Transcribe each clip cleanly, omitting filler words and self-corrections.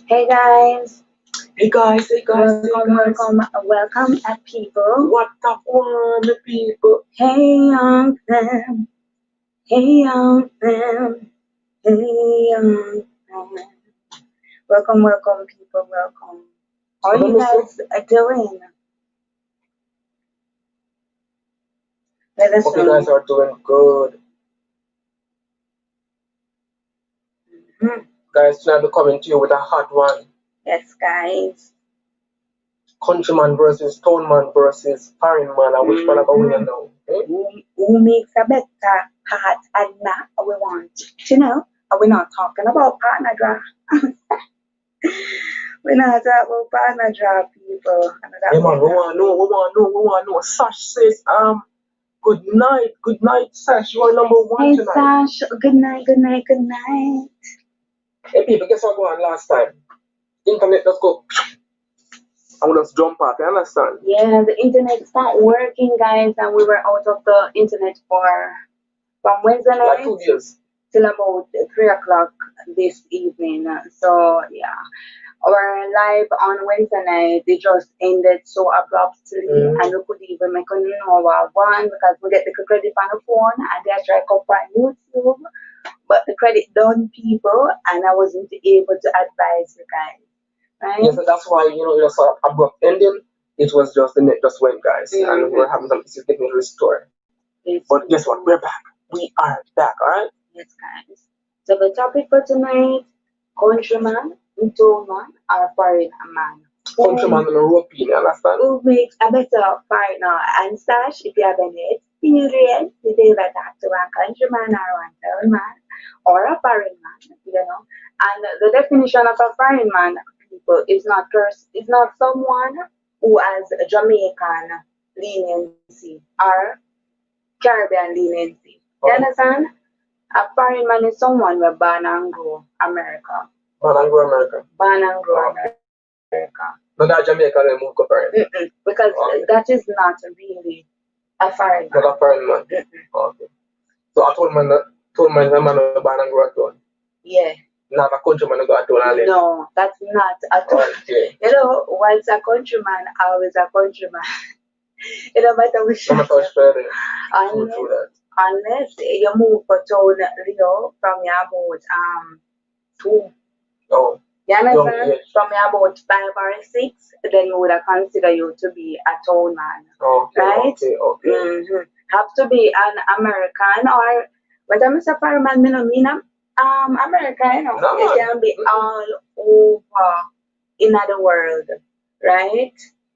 Hey guys, Hey guys, hey guys, hey welcome, guys. welcome people. What the one, people? Hey young fam, hey young fam, hey young fam. Welcome people, welcome. How are Let you me see. guys doing? Let us Hope you guys know. are doing good. Mhm. Guys, tonight we're coming to you with a hot one. Yes, guys. Countryman versus Stoneman versus Foreign Man. And which one are going to Mhm. know? Eh? Who makes a better part and not we want to know? Are we not talking about partner draft? We're not talking about partner draft, people. Hey man, we want to know. Sash says, good night, Sash. You are number one Hey tonight. Sash, good night, good night, good night. Hey people, guess what going on last time? Internet, let's go. I want us jump off, you understand? Yeah, the internet stopped working, guys, and we were out of the internet for from Wednesday Like night 2 years. till about 3 o'clock this evening. So yeah, our live on Wednesday night it just ended so abruptly, and we could even make a new one because we get the credit on the phone and they try to come on YouTube, but the credit done people, and I wasn't able to advise you guys. Right? Yes, and that's why it was sort of abrupt ending. It was just the net just went, guys, and we're having some issues getting it restored. Yes. But guess what? We're back. We are back. All right. Yes, guys. So the topic for tonight: countryman, gentleman, or foreign man. Countryman and European, you understand? Who makes a better partner? And Stash, if you have any experience, you say that to a countryman or one foreign man or a foreign man. And the definition of a foreign man, people, is not someone who has a Jamaican leniency or Caribbean leniency. You Okay. understand? A foreign man is someone who born and grow America. Man and go America. Born and grow Okay. America. Not that Jamaica they move to foreign. Because Okay. that is not really a foreign man. Not a foreign man. Okay. So I told man is a man who born and grow at all. Yeah. Not a countryman who go at all and live. No, that's not at all. Okay. Once a countryman, always a countryman. It don't matter which No matter which foreign. unless, True that. unless you move for town, from your about 2. Oh. You Young understand? age. From about 5 or 6, then we would have consider you to be a town man. Okay. Right? Okay. Have to be an American or but I'm a foreign man, me no mean American, No, it can be all over in the world, right?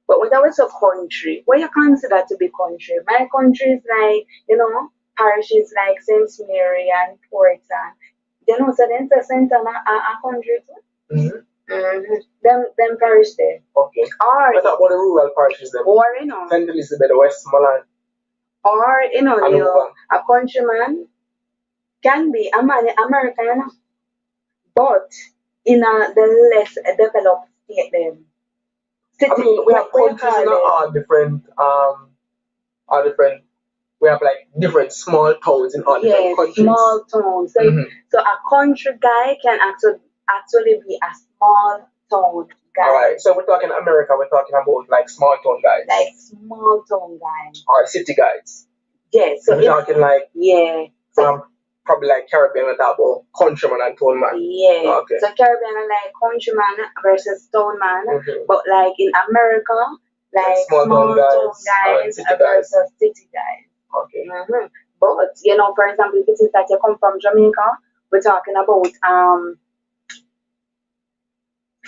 But when that was a country, what you consider to be country? My country is like, parishes like Saint Mary and Portland. So then it's a center a country too. Them parish there. Okay. Or What about the rural parishes then? or St. Elizabeth, Westmoreland, or Hanover. a countryman can be a man American, but in the less developed state them. I mean, we have countries in all different. We have like different small towns in all different countries. Small towns. So a country guy can actually be a small town guy. All right. So we're talking America. We're talking about like small town guys. Like small town guys. Or city guys. Yeah. So we're talking like So probably like Caribbean. We're talking about countryman and town man. yeah. Okay. So Caribbean are like countryman versus town man, but like in America, like small town guys versus city guys. Okay. But for example, if it is that you come from Jamaica, we're talking about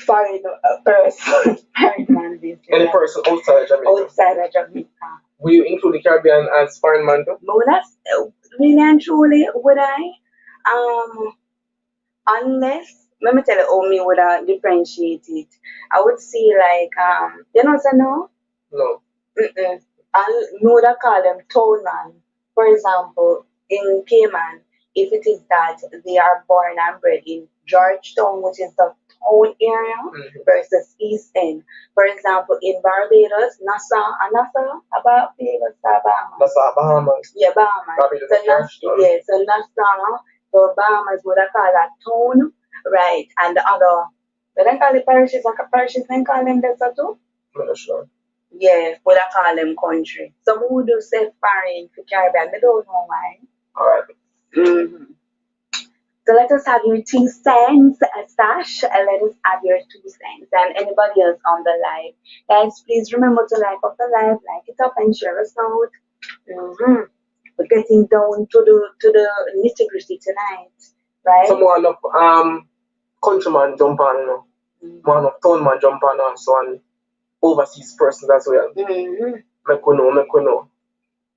foreign person, foreign man, basically. Any person outside of Jamaica. Outside of Jamaica. Will you include the Caribbean as foreign man too? No, that's really and truly would I? Unless let me tell you how me would differentiate it. I would say like so no. No. I would call them town man. For example, in Cayman, if it is that they are born and bred in Georgetown, which is the town area, versus East End. For example, in Barbados, Nassau, Barbados, Bahamas. Nassau, Bahamas. Yeah, Bahamas. So Nassau, so Bahamas would call that town, right? And the other But then call it parishes, and parishes then call them desert too? I'm not sure. Yeah, would I call them country? Some would do say foreign for Caribbean, I don't know why. Alright. Mm-hmm. So let us have your 2 cents, Sash. Let us have your 2 cents. And anybody else on the live. Guys, please remember to like up the live, like it up, and share us out. Mm-hmm. We're getting down to the nitty gritty tonight, right? Someone of countryman jump on, you know. Man of town man jump on also, and overseas persons as well. Mm-hmm. Make we know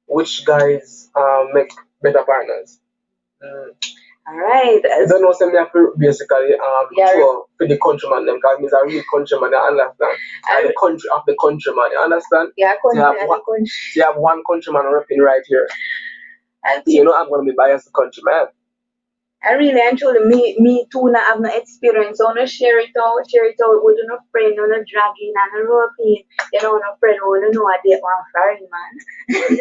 which guys make better partners. All right. I don't know, say me have to basically show for the countryman them, because me's a real countryman, you understand? And the country of the countryman, you understand? Yeah, country you have one countryman repping right here. And you know I'm gonna be biased to countryman. I really and truly me too not have no experience. So no share it out with no friend, no dragging and no roping. You know, no friend who know I date one foreign man.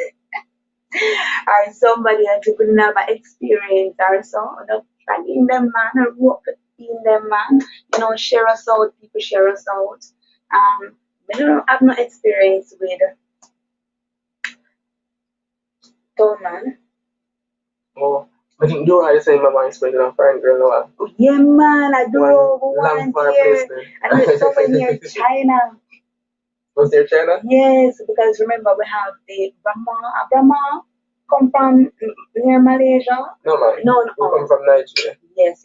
Or somebody that you couldn't have an experience or so. No dragging them man or roping them man. You know, share us out, people share us out. I don't have no experience with town man. Oh, I think you're right saying my mind spending on foreign girl. Yeah, man, I do one year. And it's over near China. Was there China? Yes, because remember we have the Brahma come from near Malaysia. No, man. No. We come from Nigeria. Yes.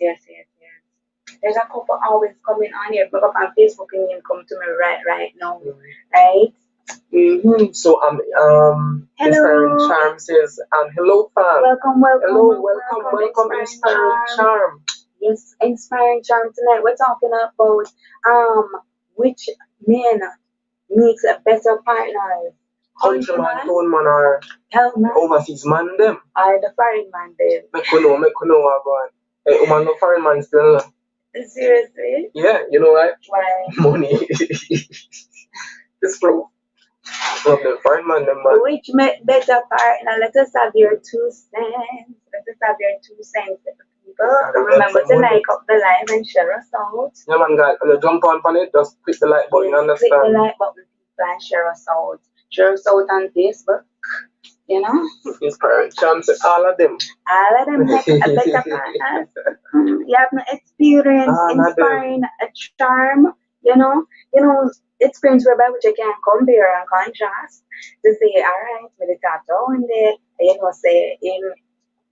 There's a couple always coming on here. Look up on Facebook and you come to me right now. Right? Mm-hmm. So Inspiring Charm says hello fam. Welcome. Welcome Inspiring Charm. Yes, Inspiring Charm tonight. We're talking about which men makes a better partner. Countryman, town man, or overseas man them. Or the foreign man them. Make you know what going. Hey, woman, no foreign man still. Seriously? Yeah, you know why? Why? Money. It's true. Problem, foreign man them man. Which make better partner? Let us have your 2 cents. Let us have your 2 cents. People, remember to like up the live and share us out. Yeah, man, guys, when you jump on it, just click the like button, understand? Click the like button and share us out. Share us out on Facebook, you know? Inspiring Charm, all of them. All of them make a better partner. You have no experience, inspiring a charm, you know? Experience whereby which you can compare and contrast to say, all right, with the tattoo in there, you know, say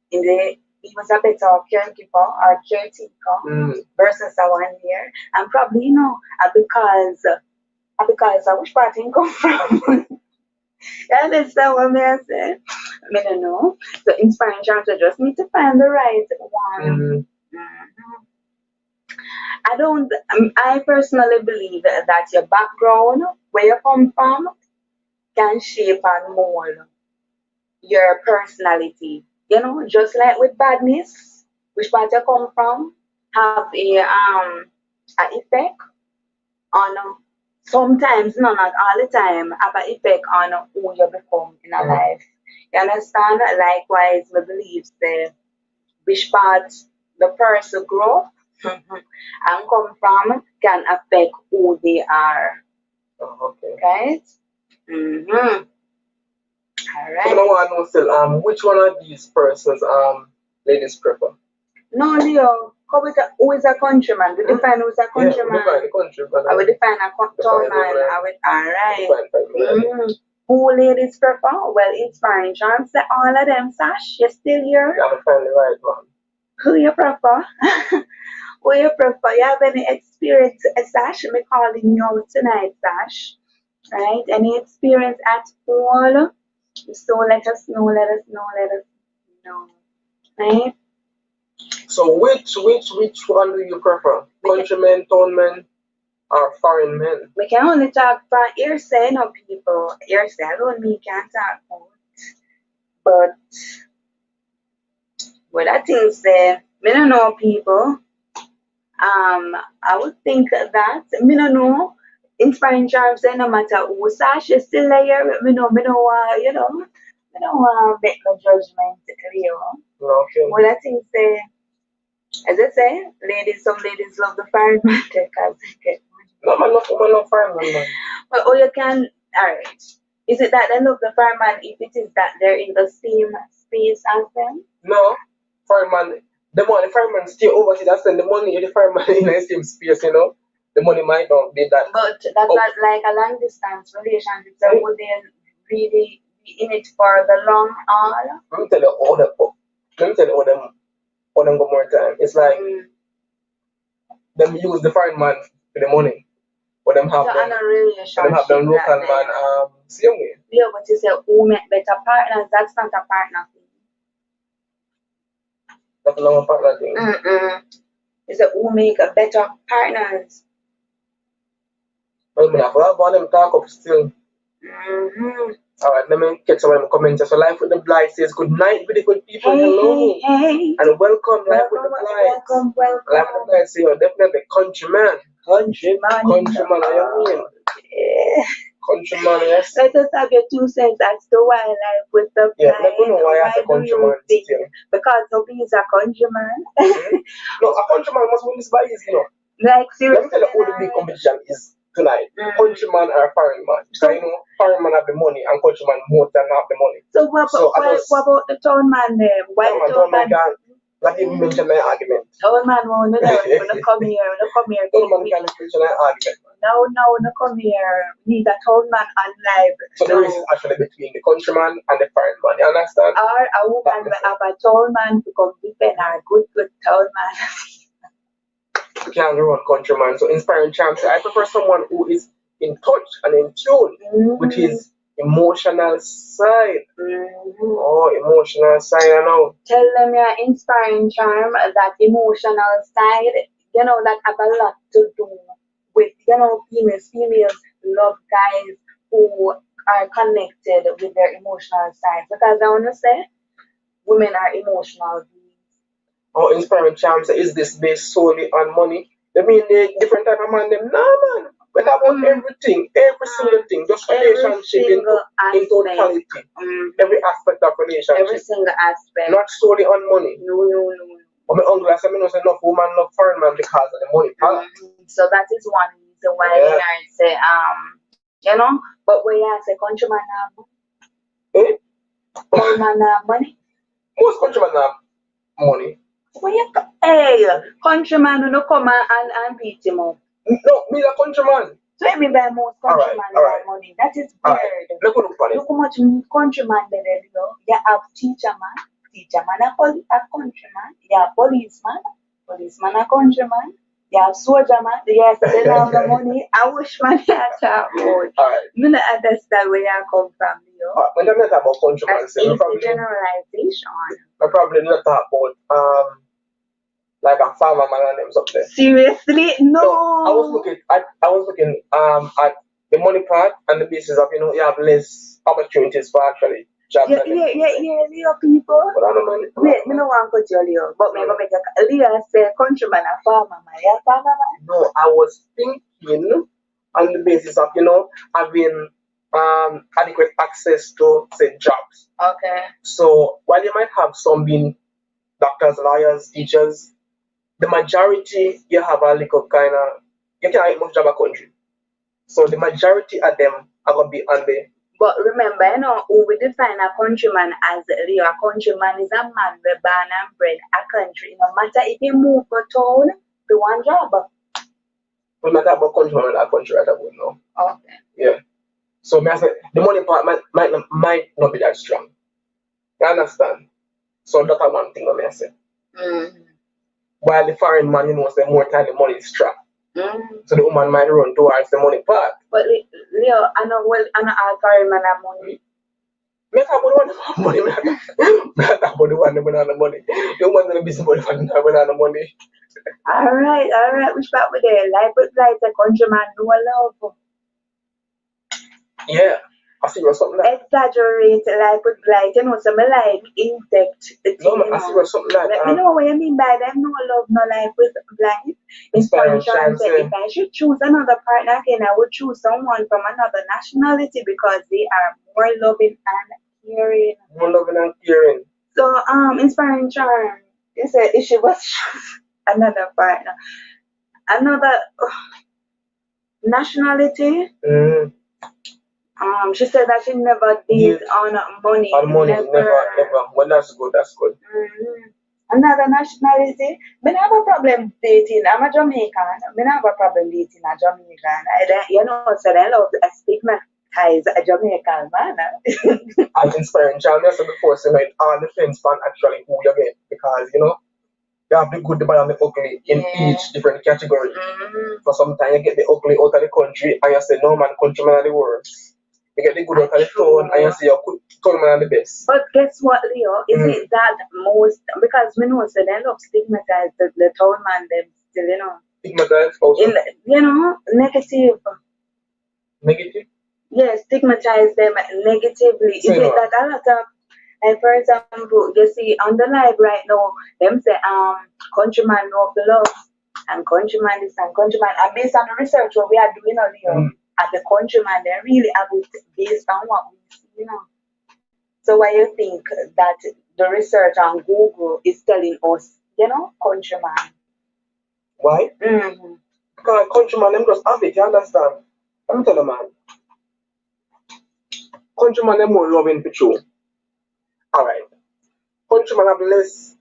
he was a better caregiver or caretaker versus a one year. And probably, you know, because of which part he come from. You understand what I say? I don't know. So inspiring charms, I just need to find the right one. I personally believe that your background, where you come from, can shape and mold your personality. You know, just like with badness, which part you come from, have a effect on sometimes, no, not all the time, have an effect on who you become in a life. You understand? Likewise, we believe the which part the person grow and come from can affect who they are. Okay. Right? Mm-hmm. All right. So now I know still which one of these persons ladies prefer? No, Leo. Who is a countryman? We define who is a countryman. Yeah, we define the countryman. I will define a town man. Alright. Who ladies prefer? Well, Inspiring Charm say all of them, Sash. You still here? You haven't found the right one. Who you prefer? Who you prefer? You have any experience, Sash? I'm calling you out tonight, Sash. Right? Any experience at all? So let us know. Right? So which one do you prefer? Countrymen, town men, or foreign men? We can only talk from hearsay, no people. Hearsay alone me can't talk about. But what I think say, me don't know people. I would think that me don't know. Inspiring Charm say no matter who Sash is still there. Me don't you know, me don't make no judgment, you know. Okay. What I think say As I say, some ladies love the fireman because they get money. No, man, no woman, no fireman, man. But or you can, alright. Is it that they love the fireman if it is that they're in the same space as them? No, fireman, the fireman stay overseas, that's the money in the fireman in the same space, The money might not be that. But that's not like a long distance relationship, so would they really be in it for the long haul? Let me tell you all them one more time. It's like them use the fireman for the money. But them have So them, on a relationship them have them local man same way. Yeah, but you say who make better partners, that's not a partner thing. That's not a partner thing. You say who make a better partners. Well, I have one of them talk up still. Alright, let me get some of them comments. So Life with the Blight says good night with the good people. Hello. Hey. And welcome Life with the Blight. Welcome. Life with the Blight say you're definitely countryman. Countryman, are you mean? Yeah. Countryman, yes. Let us have your 2 cents as to why Life with the Blight. Yeah, let me know why I say countryman still. Because nobody is a countryman. No, a countryman must win this by easy, Like seriously. Let me tell you who the big competition is tonight. Countryman or foreign man. So foreign man have the money and countryman more than have the money. So what about the town man there? Why the town man not even mention my argument. Town man won't come here. Town man can't mention my argument. No, come here. We need a town man on live. So the race is actually between the countryman and the foreign man. You understand? Or a woman will have a town man to come defend her good town man. Can't run countryman. So inspiring champs. I prefer someone who is in touch and in tune, which is emotional side. Oh, emotional side, I know. Tell them your inspiring charm, that emotional side, that have a lot to do with, females. Females love guys who are connected with their emotional side. Because I want to say, women are emotional beings. Oh, inspiring charms, is this based solely on money? I mean, the different type of man, them, nah, man. We talk about everything, every single thing, just relationship in totality. Every aspect of relationship. Every single aspect. Not solely on money. No. But my uncle, I said, I know enough woman, enough foreign man because of the money. So that is one reason why I say, but when I say countryman have money. Countryman have money. Most countrymen have money. Hey, countryman will not come and beat him up. No, me a countryman. So I mean by most countrymen have money. That is weird. Look how much countryman there is, You have teacher man a countryman. You have policeman a countryman. You have soldier man. Yes, they have the money. I wish man had that much. I don't understand where you come from, When I'm not about countryman, it's a generalization. I probably not talk about like a farmer man and them something. Seriously? No. I was looking at the money part and the basis of you have less opportunities for actually jobs. Leo people. But I don't know. Wait, me no want to cut you Leo. But me go make a Leo say countryman a farmer man. You a farmer man? No, I was thinking on the basis of having adequate access to say jobs. Okay. So while you might have some being doctors, lawyers, teachers, the majority you have a little kind of you can't get much job a country. So the majority of them are gonna be on the. But remember, who we define a countryman as a countryman is a man who born and bred a country. No matter if you move to town, to one job. We might talk about countryman in that country right away now. Okay. Yeah. So I say the money part might not be that strong. You understand? So that's one thing I say. While the foreign man, say more time the money is strong. So the woman might run towards the money part. But Leo, I know all foreign men have money. Me talk about the one that have money. Me talk about the one that don't have money. The woman that busy about the one that don't have money. All right. Which part with there? Life with like a countryman, no love. Yeah. I see something like exaggerate life with blight, so me like intact. No, I see something like Let me know what you mean by them. No love, no life with blight. Inspiration. If I should choose another partner again, I would choose someone from another nationality because they are more loving and caring. More loving and caring. So, inspiring charm. He said if she was another partner, another nationality. She said that she never did on money. On money, never, ever. Well, that's good. That's good. Another nationality. Me not have a problem dating. I'm a Jamaican. Me not have a problem dating a Jamaican. You know, so they love to stigmatize a Jamaican man. As inspiring child, I said before, so it all depends on actually who you get, because you know you have the good, the bad, and the ugly in each different category. For sometimes you get the ugly out of the country, and you say no man, countryman are the worst. You get the good out of the town, and you say your town man are the best. But guess what, Leo? Is it that most, because we know so they love stigmatize the town man them still, you know. Stigmatized also. You know, negative. Negative? Yes, stigmatize them negatively. So, is it that a lot of, like for example, you see on the live right now, them say countryman no love and countryman this and countryman, and based on the research what we are doing on Leo, at the countryman they really have it based on what we see, you know. So why you think that the research on Google is telling us, you know, countryman? Why? Because countryman them just have it, you understand? Let me tell you, man. Countryman them more loving for true. Alright. Countryman have less.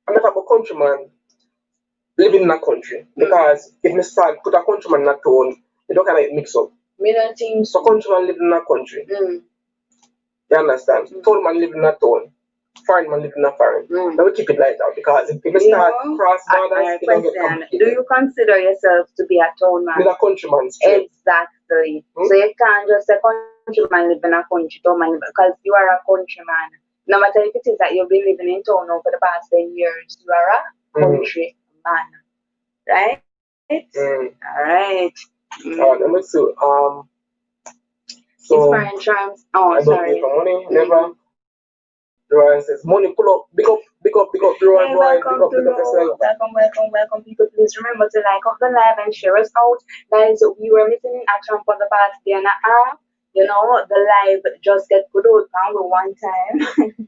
I'm not about countryman living in a country. Because if me start put a countryman in a town, you don't kind of mix up. Me don't think so. Countryman living in a country. You understand? Town man living in a town. Foreign man living in a foreign. Now we keep it like that, because if we start cross borders, it don't get complicated. Do you consider yourself to be a town man? With a countryman straight. Exactly. So you can't just say countryman live in a country, town man, because you are a countryman. No matter if it is that you've been living in town over the past 10 years, you are a country man. Right? Alright. Let me see. So inspiring charms. Oh, sorry. For money, never. Roy says, money, pull up, big up, Roy, welcome big up yourself. Welcome, people. Please remember to like up the live and share us out. Guys, we were missing in action for the past day and a half. You know, the live just get put out now one time.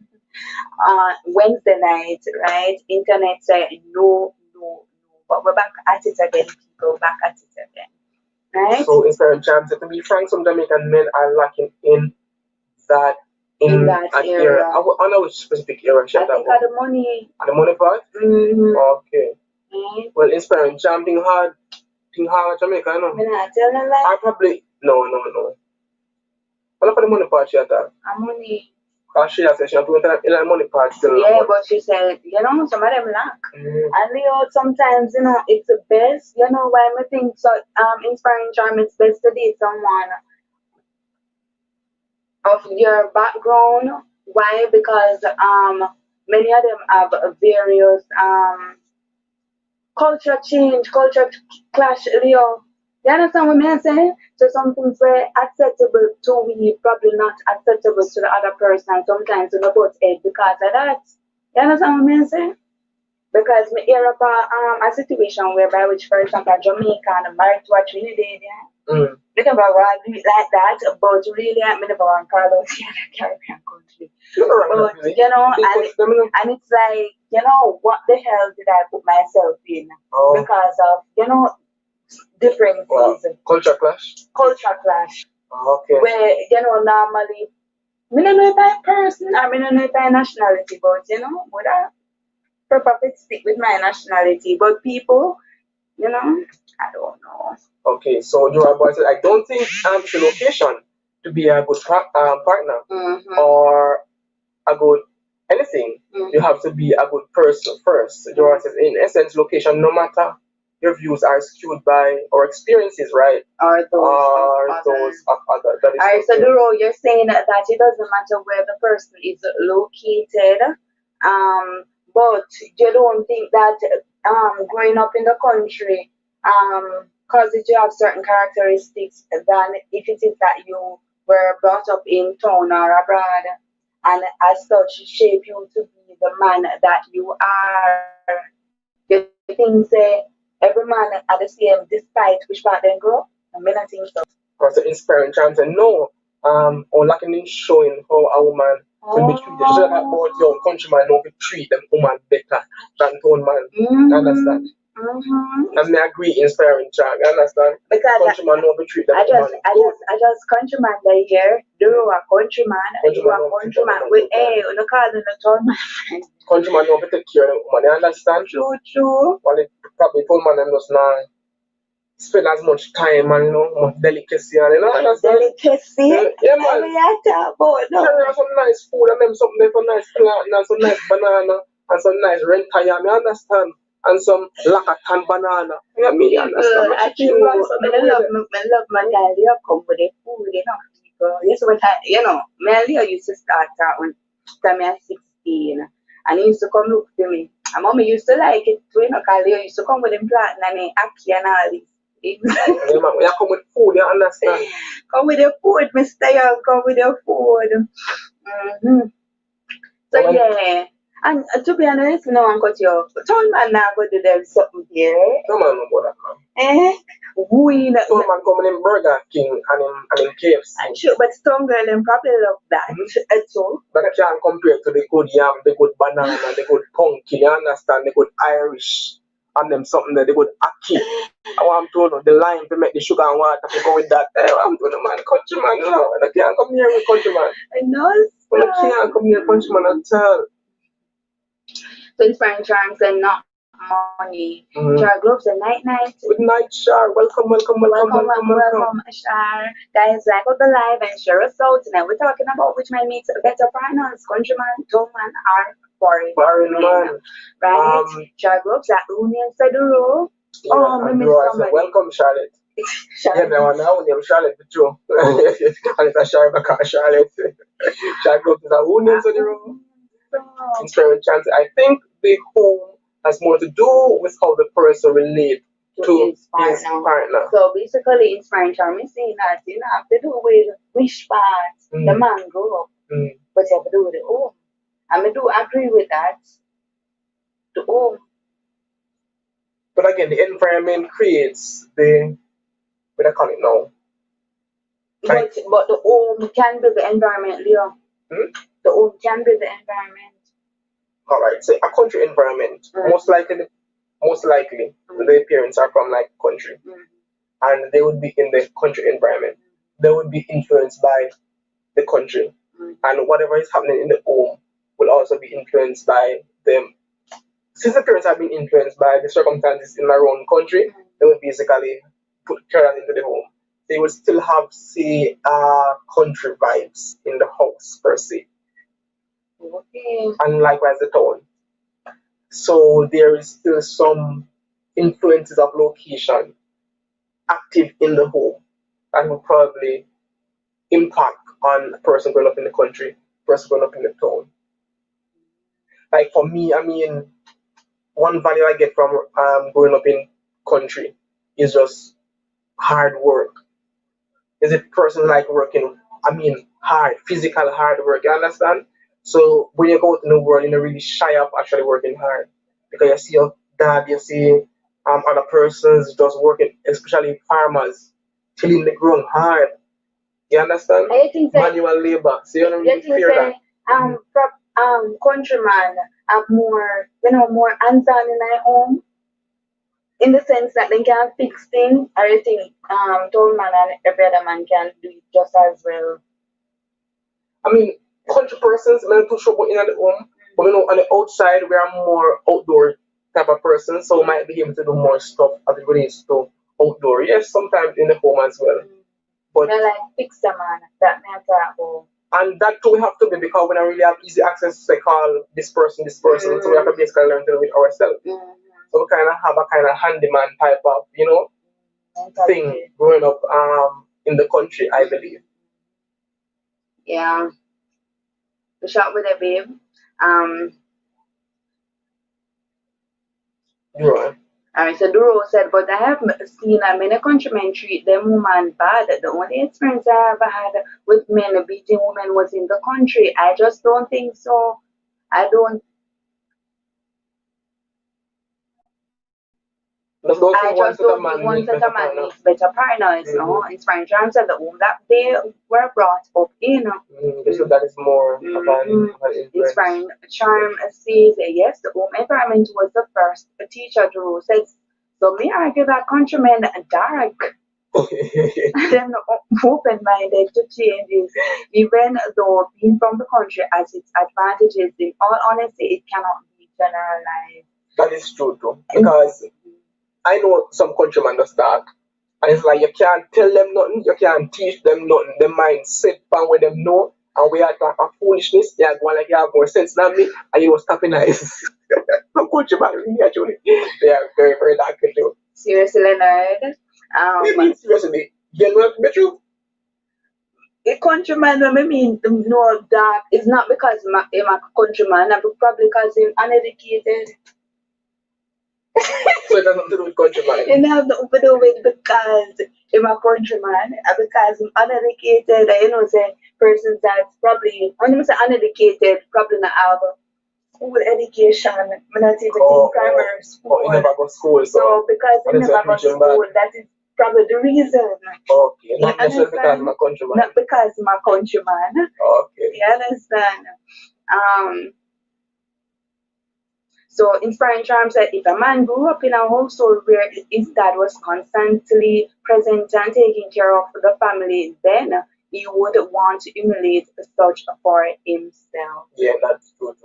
Wednesday night, right? Internet said no. But we're back at it again, people. Back at it again. Right? So, inspiring charms, to be frank, some Jamaican men are lacking in that era. I know which specific era. I think at the money. At the money part? Okay. Well, inspiring charm, think hard Jamaica, I know. I probably no. I look for the money part she had that. Money. Because she has said she has to money part still. Yeah, but she said, you know, some of them lack. And Leo, sometimes, you know, it's the best. You know why I think so inspiring charm, it's best to date someone of your background. Why? Because many of them have various culture change, culture clash, Leo. You understand what I'm saying? So some things were acceptable to me, probably not acceptable to the other person. Sometimes in the both head because of that. You understand what I'm saying? Because me hear about a situation whereby which for example a Jamaican married to a Trinidadian. They can do it like that, but really I never want to call out the Caribbean country. But you know, and it's like, you know, what the hell did I put myself in? Because of, you know, differences. Culture clash. Okay. Where, you know, normally I don't know if I'm person or I don't know if I'm nationality, but you know, would I prefer to stick with my nationality? But people, you know, I don't know. Okay, so you are about to, I don't think the location to be a good partner or a good anything. You have to be a good person first. Joanne says, in essence, location, no matter your views are skewed by our experiences, right? Or those of others. Alright, so Duro, you're saying that it doesn't matter where the person is located, but you don't think that growing up in the country causes you have certain characteristics than if it is that you were brought up in town or abroad, and as such shape you to be the man that you are. You think say every man are the same despite which part they grow? I don't think so. Because the inspiring charms and no or lacking in showing how a woman to be treated. Just like about your countryman know to treat them woman better than town man. You understand? And me agree inspiring child, you understand? Because Countryman know to treat them woman good. I just countryman they here. Do a countryman, you a countryman. We no call the town man. Countryman know to take care of them woman, you understand? True. Well, it probably told man them just now spend as much time and much delicacy and understand? Delicacy? Yeah man. What you talk about? No. Carry out some nice food and them something there for nice plant and some nice banana and some nice renta yam, you understand? And some lakatan banana. Yeah, me understand. I love my guy. They come with the food, People. Yes, what me used to start out when time I was 16, and he used to come look for me. And mommy used to like it too, because Leo used to come with him plant and ackee and all this. Yeah, man, you come with food, you understand? Come with the food, Mr. Young, come with the food. So yeah, and to be honest, no one cut you off. Town man now go do them something here. No man, no bother, man. We not. Town man coming in Burger King and in KFC. Sure, but Stone Girl them probably love that too. But I can't compare to the good yam, the good banana, the good pumpkin, you understand? The good Irish, and them something that they good ackee. I want to know the lime to make the sugar and water to go with that. I want to know, man, countryman, no, I can't come here with countryman. I know. Well, I can't come here countryman at all. So inspiring charms and not money. Char gloves and night. Good night, Char. Welcome, Char. Guys, like up the live and share us out. Tonight we're talking about which man makes better partners, countryman, tollman, or foreign man. Right? Char gloves at Union Saduro. Welcome, Charlotte. Charlotte. Yeah, now name Charlotte too. And it's a Charlotte. Charlotte is a Union Saduro. Inspiring chance. I think the home has more to do with how the person relates to his partner. So basically, inspiring charm is saying that you have to do with which part the man grew up, but you have to do with the home. And I do agree with that. The home. But again, the environment creates the what I call it now. But the home can be the environment, Leo. The home can be the environment. All right, so a country environment, most likely, the parents are from like country, and they would be in the country environment. They would be influenced by the country, and whatever is happening in the home will also be influenced by them. Since the parents have been influenced by the circumstances in their own country, they would basically carry that into the home. They will still have, say, country vibes in the house per se. Okay. And likewise the town. So there is still some influences of location active in the home that will probably impact on a person growing up in the country, person growing up in the town. Like for me, I mean, one value I get from growing up in country is just hard work. Is a person like working, hard, physical hard work, you understand? So when you go out in the world, you're not really shy of actually working hard. Because you see your dad, you see other persons just working, especially farmers, tilling the ground hard. You understand? I think manual labor. So you don't really fear that. Countryman have more, more hands-on in their home. In the sense that they can fix things, I think town man and every other man can do it just as well. I mean, country persons, I'm not too sure about in the home, but on the outside, we are more outdoor type of person, so we might be able to do more stuff as it relates to outdoor. Yes, sometimes in the home as well. But they're like fix the man, that matter at home. And that too we have to be because we don't really have easy access to call this person, so we have to basically learn to do it ourselves. So we kind of have a kind of handyman type of, thing growing up in the country, I believe. Yeah. The shot with it, babe. Right. Alright, so Duro said, but I have seen many countrymen treat them woman bad. The only experience I ever had with men beating women was in the country. I just don't think so. I don't. Just don't I think one just set of don't think man one needs set better of man partner. needs better partners, no? Inspiring charms of the home that they were brought up in. So that is more of an influence. Inspiring charm says yes, the home environment was the first teacher to says. So me argue that countrymen are dark. Them open-minded to changes, even though being from the country has its advantages. In all honesty, it cannot be generalized. That is true too. Because I know some countrymen does that. And it's like you can't tell them nothing, you can't teach them nothing. Their mind set from where them know and we are talk of foolishness, they are going like you have more sense than me and you was tapping eyes. Some countrymen really actually they are very, very dark too. Seriously, Leonard. What do you mean seriously? You know the truth? A countryman, I mean, no, that is not because I'm a countryman, but probably because he's uneducated. So it has nothing to do with countryman. It has nothing to do with because I'm a countryman, and because I'm uneducated, you know, say persons that's probably, when I say uneducated, probably not have school education, not even in primary school. You never go to school, so because I never go to school, that is probably the reason. Okay, not necessarily because I'm a countryman. Not because I'm a countryman. Okay. You understand? So inspiring charm said if a man grew up in a household where his dad was constantly present and taking care of the family, then he would want to emulate such for himself. Yeah, that's true.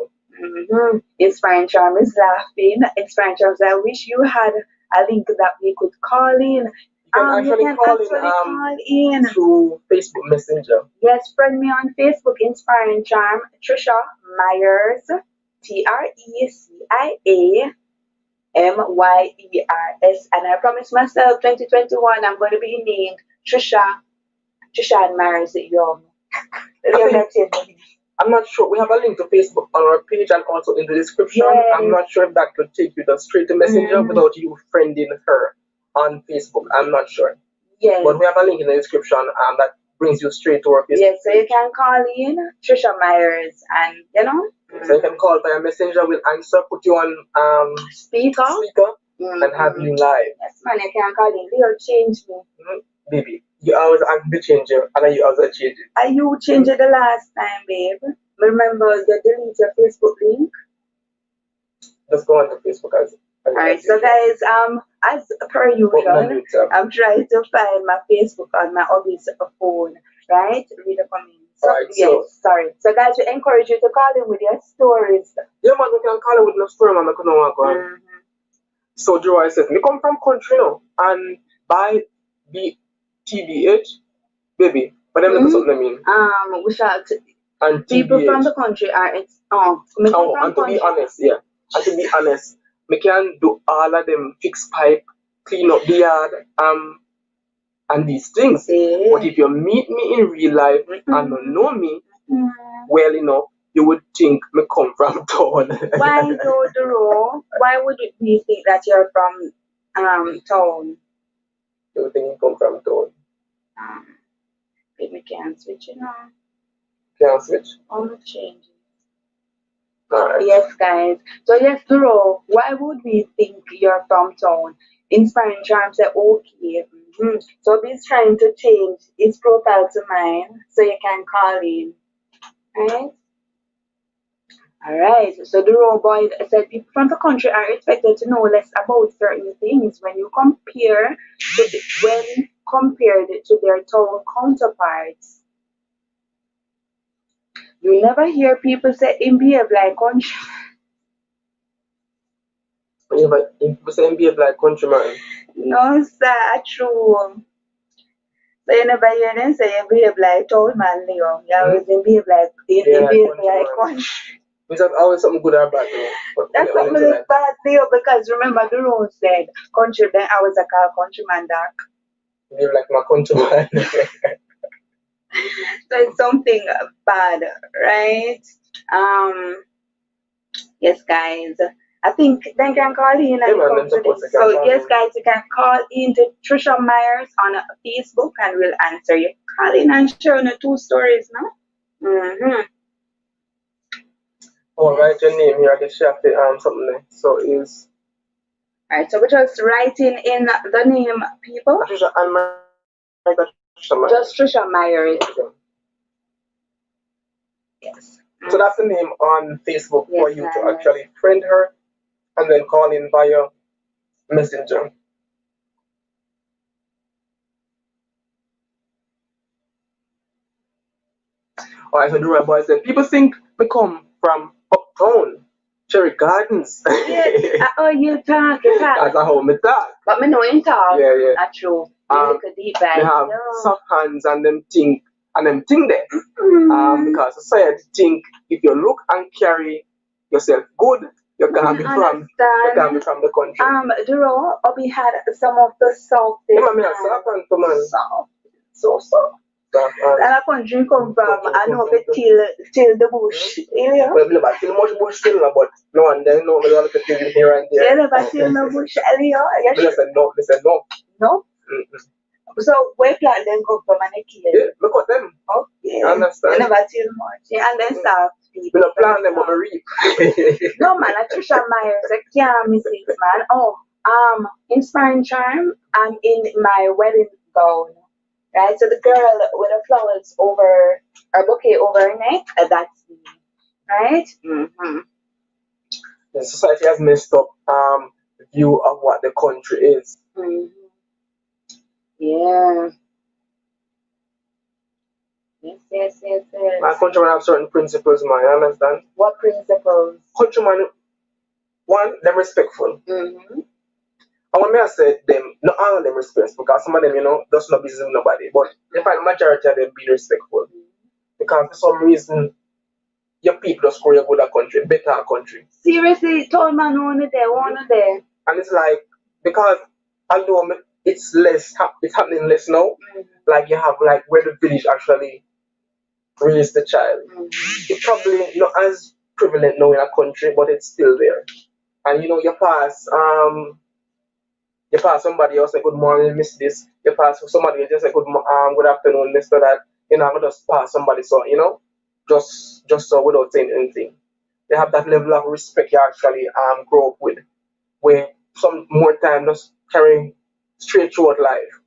Inspiring charm is laughing. Inspiring charm said, I wish you had a link that we could call in. You can actually call in through Facebook Messenger. Yes, friend me on Facebook, Inspiring Charm, Trisha Myers, TRECIAMYERS. And I promise myself 2021 I'm going to be named Trisha Myers Young. I'm not sure. We have a link to Facebook on our page and also in the description. Yes. I'm not sure if that could take you straight to Messenger without you friending her on Facebook. I'm not sure. Yes. But we have a link in the description that brings you straight to our Facebook. Yes, so you can call in Trisha Myers and you know. So you can call via Messenger, we'll answer, put you on speaker and have you live. Yes, man, you can call in. They'll change me. Baby, you always ask me change it, and you also change it. And you changed it the last time, babe. Remember, you delete your Facebook link. Just go on to Facebook as. Alright, so guys, as per usual, I'm trying to find my Facebook on my hobby's phone, right? Read the comments. Right, yes, sorry. So guys, we encourage you to call in with your stories. Yeah, man, we can call in with no story, man. I couldn't want to go. So Joy says, me come from country now, and by the TBH, baby, but them know something I mean. We shall. And people TBH. from the country are it's and to be honest, yeah. And to be honest, we can do all of them, fix pipe, clean up the yard, and these things. Yeah. But if you meet me in real life and don't know me well enough, you would think me come from town. Why though, Duro? Why would we think that you're from town? You would think you come from town. We can't switch it on. Can't switch? On the changes. Alright. Yes, guys. So yes, Duro, why would we think you're from town? Inspiring Charm said, okay. So he's trying to change his profile to mine so you can call in. Right? Alright. So the boy said people from the country are expected to know less about certain things when compared to their town counterparts. You never hear people say him behave like country. Yeah, but people say him behave like countryman. No, sir, true. So you never hear them say you behave like town man, Leo. You always behave like country. Is that always something good or bad, though? That's not really bad, Leo, because remember the rule said country, then I was a call countryman dark. You like my countryman. So it's something bad, right? Yes, guys. I think they can call in and so yes, guys, you can call in to Trisha Myers on Facebook and we'll answer you. Call in and share the 2 stories, no? Oh, write your name here. I can share something there. So is. Alright, so we're just writing in the name, people. Patricia and Patricia Myers. Just Trisha Myers. Okay. Yes. So that's the name on Facebook for Yes, you to actually friend her and then call in via Messenger. Alright, so the right boy said, people think we come from uptown, Cherry Gardens. Yes. Oh, you talk. That's how me talk. But me know him talk. Yeah. Not true. Look at deep They have soft hands and them think there. Because society think if you look and carry yourself good, you can be from the country. Duro, we had some of the softest. So soft. And I country come from, I know it till the bush. Yeah. Well, never till much bush still, but no and then no, we have to till here and there. Yeah, never till the bush. Yeah, listen, no. No? So where plant them come from and they kill them? Yeah, look at them. Okay. I understand. They never till much. Yeah, and then start we don't plant them, but we reap. No man, I Trisha Myers, I can't miss it, man. Oh, Inspiring Charm, I'm in my wedding gown. Right? So the girl with the flowers over her bouquet over her neck, that's me. Right? Mm-hmm. The society has messed up the view of what the country is. Mm-hmm. Yeah. Yes. My countrymen have certain principles, man. You understand? What principles? Countrymen, one, they're respectful. Mm-hmm. And when I said them, not all of them respectful, because some of them, just not business with nobody. But I find majority of them be respectful. Because for some reason, your people just grow a good country, better country. Seriously, told man one there. And it's like, because although it's happening less now, like you have like where the village actually raised the child. It's probably not as prevalent now in a country, but it's still there. And you pass somebody else say good morning, miss this. You pass somebody else just say good afternoon, mister that. I'm gonna just pass somebody so just so without saying anything. They have that level of respect you actually grow up with, where some more time just carrying straight throughout life.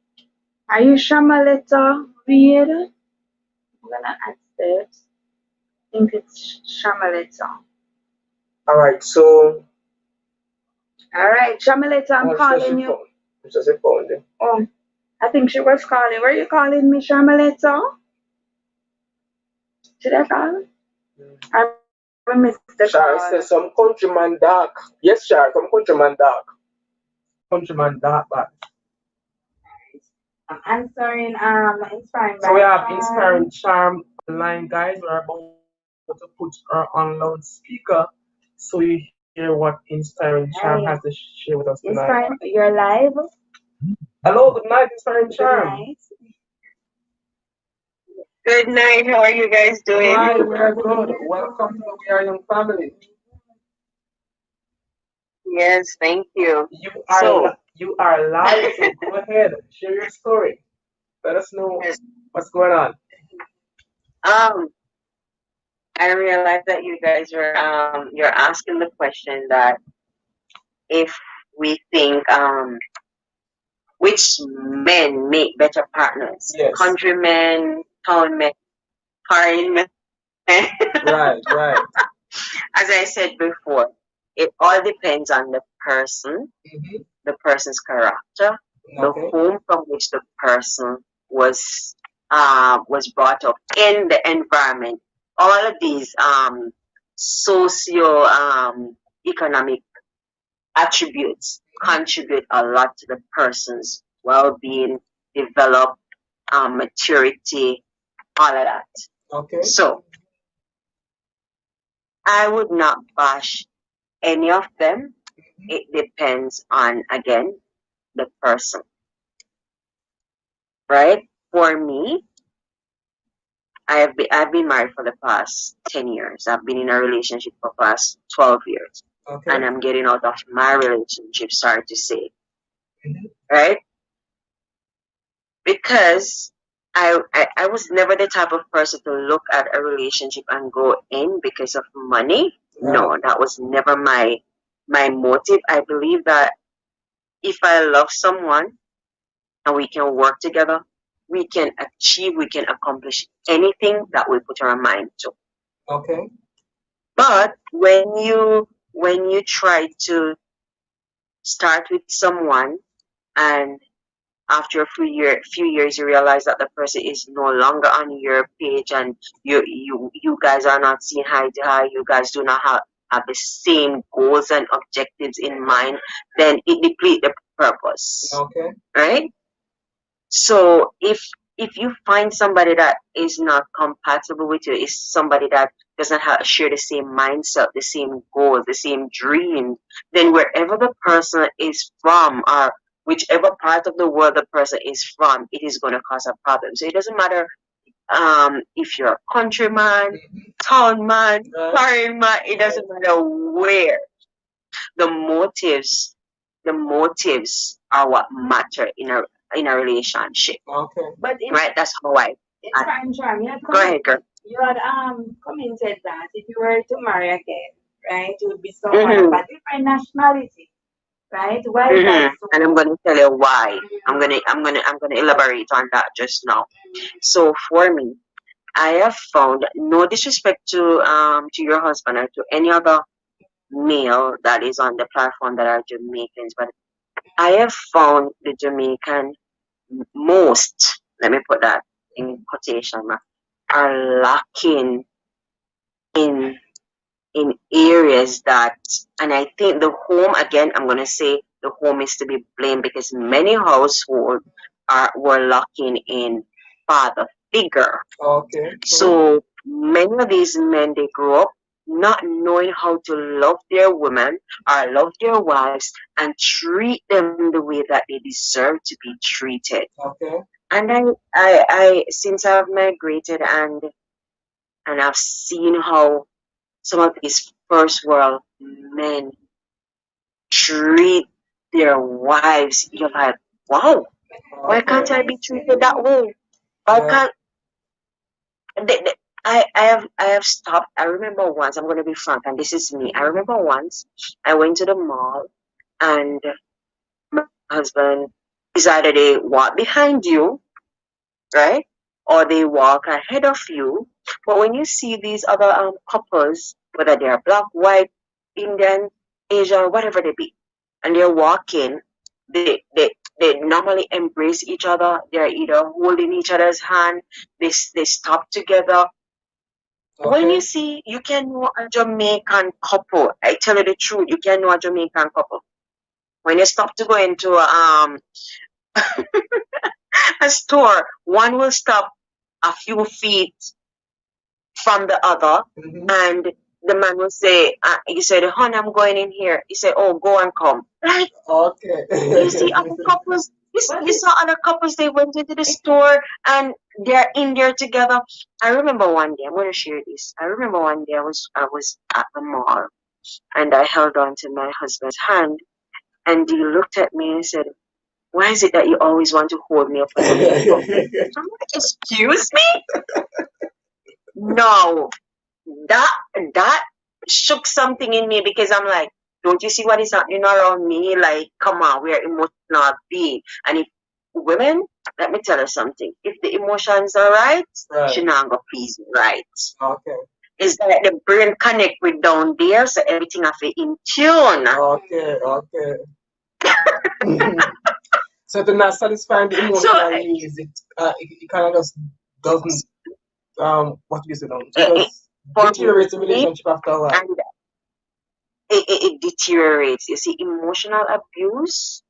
Are you Shamaleta read? I'm gonna ask it. I think it's Shamaleta. Alright, so Shamaleta, I'm calling you. Just a phone. Oh, I think she was calling. Were you calling me, Shamaleta? Should I call? I missed the Shar call. says some countryman dark. Yes, Shar, some countryman dark. Countryman dark, but I'm answering Inspiring. So we have Inspiring Charm online, guys. We're about to put her on loudspeaker so you hear what Inspiring Charm has to share with us tonight. Inspiring, you're live. Hello, good night, Inspiring Charm. Good night. Good night. How are you guys doing? Hi, we're good. Welcome to the We Are Young family. Yes, thank you. You are live, so go ahead, share your story. Let us know what's going on. I realized that you guys were you're asking the question that if we think which men make better partners, countrymen, town men, foreign men. Right. As I said before, it all depends on the person, the person's character, the home from which the person was brought up in the environment. All of these socio economic attributes contribute a lot to the person's well-being, develop, maturity, all of that. Okay. So I would not bash any of them. It depends on, again, the person. Right? For me, I've been married for the past 10 years. I've been in a relationship for the past 12 years. Okay. And I'm getting out of my relationship, sorry to say. Right? Because I was never the type of person to look at a relationship and go in because of money. No, that was never my motive. I believe that if I love someone and we can work together, we can achieve, we can accomplish anything that we put our mind to. Okay. But when you try to start with someone and after a few years you realize that the person is no longer on your page and you guys are not seeing eye to eye, you guys do not have the same goals and objectives in mind, then it depletes the purpose. Okay. Right? So if you find somebody that is not compatible with you, is somebody that doesn't share the same mindset, the same goals, the same dreams, then wherever the person is from or whichever part of the world the person is from, it is going to cause a problem. So it doesn't matter if you're a countryman, town man, foreign man, it doesn't matter where. The motives are what matter in a relationship. Okay. But it's Right? That's how I. it's fine, Charm. Go ahead, girl. You had commented that if you were to marry again, right, it would be someone of a different nationality, right? Why is that so? And I'm gonna tell you why. I'm gonna elaborate on that just now. So for me, I have found, no disrespect to your husband or to any other male that is on the platform that are Jamaicans, but I have found the Jamaican most, let me put that in quotation mark, are lacking in areas that, and I think the home, again, I'm going to say the home is to be blamed because many households were lacking in father figure. Okay. So many of these men, they grow up not knowing how to love their women or love their wives and treat them the way that they deserve to be treated. Okay. And I since I've migrated and I've seen how some of these first world men treat their wives, you're like, wow, why can't I be treated that way? Why can't I have stopped. I remember once, I'm gonna be frank, and this is me. I remember once I went to the mall and my husband decided they walk behind you, right? Or they walk ahead of you. But when you see these other couples, whether they're black, white, Indian, Asian, whatever they be, and they're walking, they normally embrace each other. They're either holding each other's hand. They stop together. Okay. When you see, you can know a Jamaican couple. I tell you the truth, you can know a Jamaican couple. When you stop to go into a store, one will stop a few feet from the other, and the man will say, you said, honey, I'm going in here. He said, oh, go and come. Right? Okay. You see other couples, you saw other couples, they went into the store and they're in there together. I remember one day, I'm going to share this. I remember one day I was at the mall and I held on to my husband's hand and he looked at me and said, why is it that you always want to hold me up when I'm like, excuse me? No, that shook something in me because I'm like, don't you see what is happening around me? Like, come on, we're emotional being. And if women, let me tell you something. If the emotions are right, she not gonna please you right. Okay. It's like the brain connect with down there, so everything have to in tune. Okay. So to not satisfying the emotional needs, it kind of just doesn't what do you say? It deteriorates the relationship after a while. And it deteriorates. You see, emotional abuse,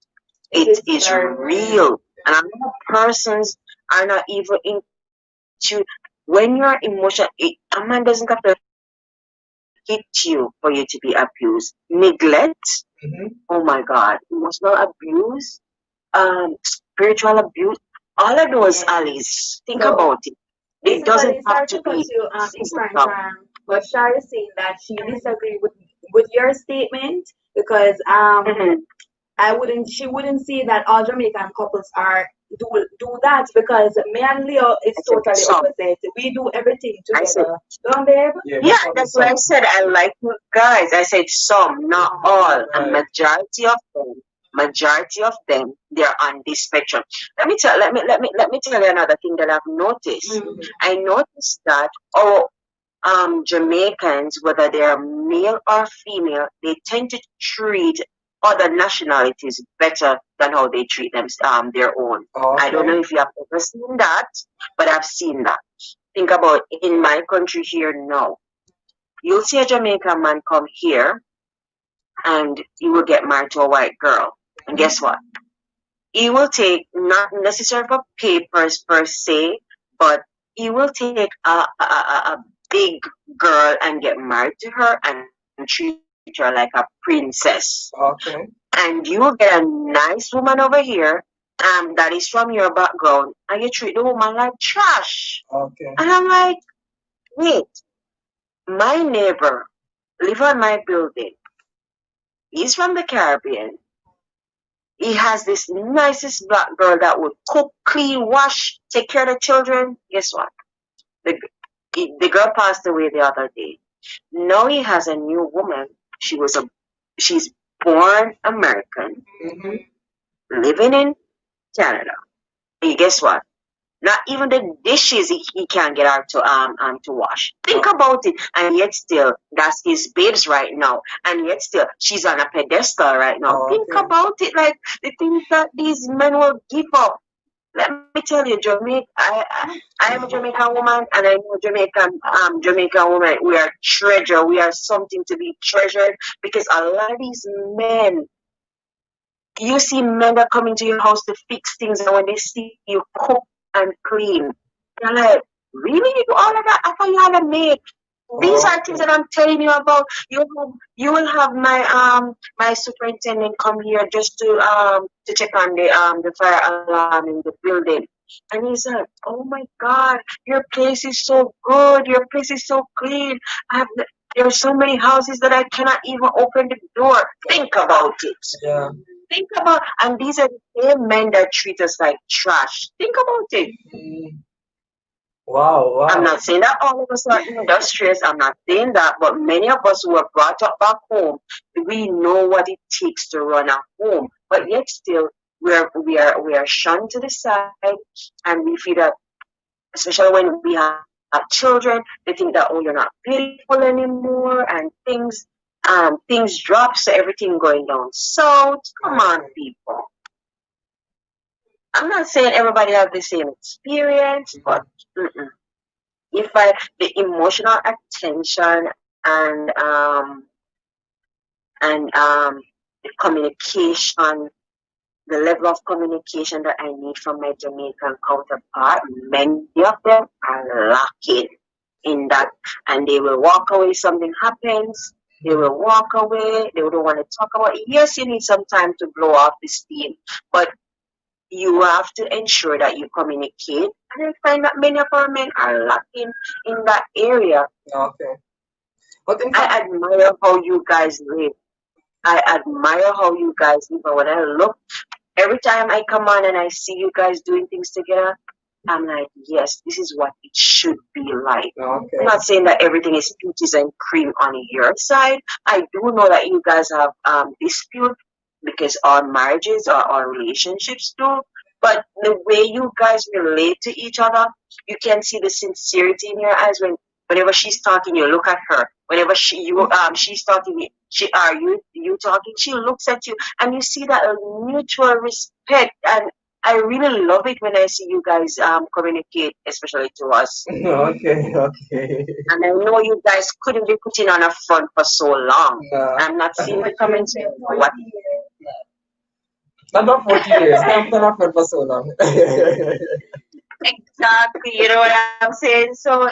it is real. And a lot of persons are not even into, when you're emotional, a man doesn't have to hit you for you to be abused. Neglect, oh my God, emotional abuse, spiritual abuse, all of those, Alice, think about it. It doesn't have to be physical. But Shari is saying that she disagreed with your statement because she wouldn't say that all Jamaican couples are do that because me and Leo is totally opposite. We do everything together. Don't babe? Yeah, that's what I said. I like you guys. I said some, not all. A majority of them. majority of them, they're on this spectrum. Let me tell you another thing that I've noticed. Mm-hmm. I noticed that Jamaicans, whether they're male or female, they tend to treat other nationalities better than how they treat them their own. I don't know if you have ever seen that, but I've seen that. Think about in my country here now. You'll see a Jamaican man come here and he will get married to a white girl. And guess what? He will take not necessarily for papers per se, but he will take a big girl and get married to her and treat her like a princess. And you will get a nice woman over here that is from your background and you treat the woman like trash. And I'm like, wait, my neighbor live on my building. He's from the Caribbean. He has this nicest black girl that would cook, clean, wash, take care of the children. Guess what? The, the girl passed away the other day. Now he has a new woman. She's born American, living in Canada. And guess what? Not even the dishes he can't get her to wash. Think about it. And yet still, that's his babes right now. And yet still, she's on a pedestal right now. Think about it, like the things that these men will give up. Let me tell you, Jamaica. I am a Jamaican woman, and I know Jamaican women. We are treasure. We are something to be treasured because a lot of these men. You see men that come into your house to fix things, and when they see you cook and clean, they're like, really? You do all of that? I thought you had a maid. These are things that I'm telling you about. You will have my superintendent come here just to check on the fire alarm in the building. And he said, "Oh my God, your place is so good. Your place is so clean. There are so many houses that I cannot even open the door." Think about it. Yeah. Think about, and these are the same men that treat us like trash. Think about it. Wow. I'm not saying that all of us are industrious. I'm not saying that, but many of us who are brought up back home, we know what it takes to run a home. But yet still, we are shunned to the side, and we feel that, especially when we have children, they think that, oh, you're not beautiful anymore, and things drop, so everything going down. So come on, people. I'm not saying everybody have the same experience, but the emotional attention and the communication, the level of communication that I need from my Jamaican counterpart, many of them are lacking in that, and they will walk away. Something happens, they will walk away. They don't want to talk about it. Yes, you need some time to blow off the steam, but you have to ensure that you communicate. And I find that many of our men are lacking in that area. I admire how you guys live. I admire how you guys live. But when I look, every time I come on and I see you guys doing things together, I'm like, yes, this is what it should be like. I'm not saying that everything is peaches and cream on your side. I do know that you guys have dispute because our marriages or our relationships do. But the way you guys relate to each other, you can see the sincerity in your eyes whenever she's talking, you look at her. Whenever she's talking, you talking, she looks at you, and you see that mutual respect. And I really love it when I see you guys communicate, especially to us. Okay. And I know you guys couldn't be putting on a front for so long. I'm not seeing the comments. What? Not about 40 years. I'm not for so long. Exactly, you know what I'm saying? So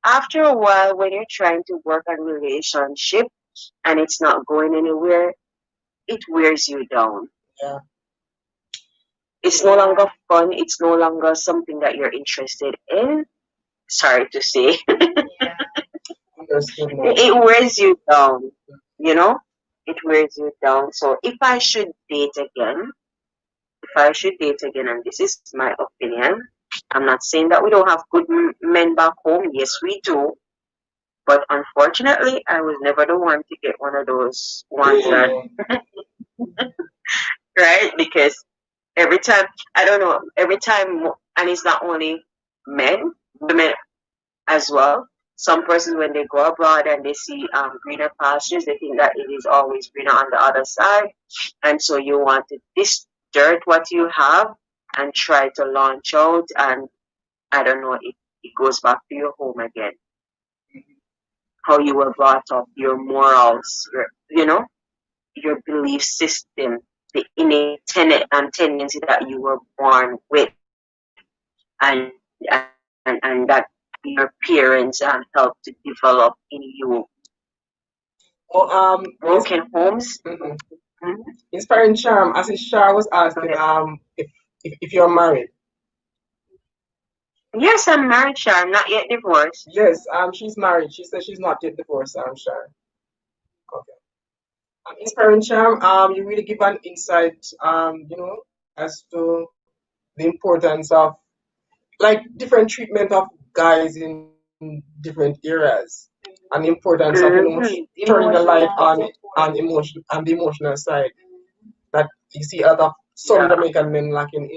after a while, when you're trying to work on a relationship and it's not going anywhere, it wears you down. Yeah. It's no longer fun. It's no longer something that you're interested in. Sorry to say. It wears you down, you know? It wears you down. So if I should date again, and this is my opinion, I'm not saying that we don't have good men back home. Yes, we do. But unfortunately, I was never the one to get one of those ones that right? Because every time, I don't know, every time, and it's not only men, women as well. Some persons, when they go abroad and they see greener pastures, they think that it is always greener on the other side. And so you want to dirt what you have and try to launch out. And I don't know, it goes back to your home again. How you were brought up, your morals, your belief system, the innate tendency that you were born with, and that your parents helped to develop in you. Broken homes. Inspiring charm, as Shar was asking, if you're married. Yes, I'm married, Shar. I'm not yet divorced. Yes, she's married. She says she's not yet divorced, Shar. Okay. Inspiring charm, you really give an insight, as to the importance of like different treatment of guys in different eras, and the importance of turning the light on the emotional side that you see a lot of some Jamaican men lacking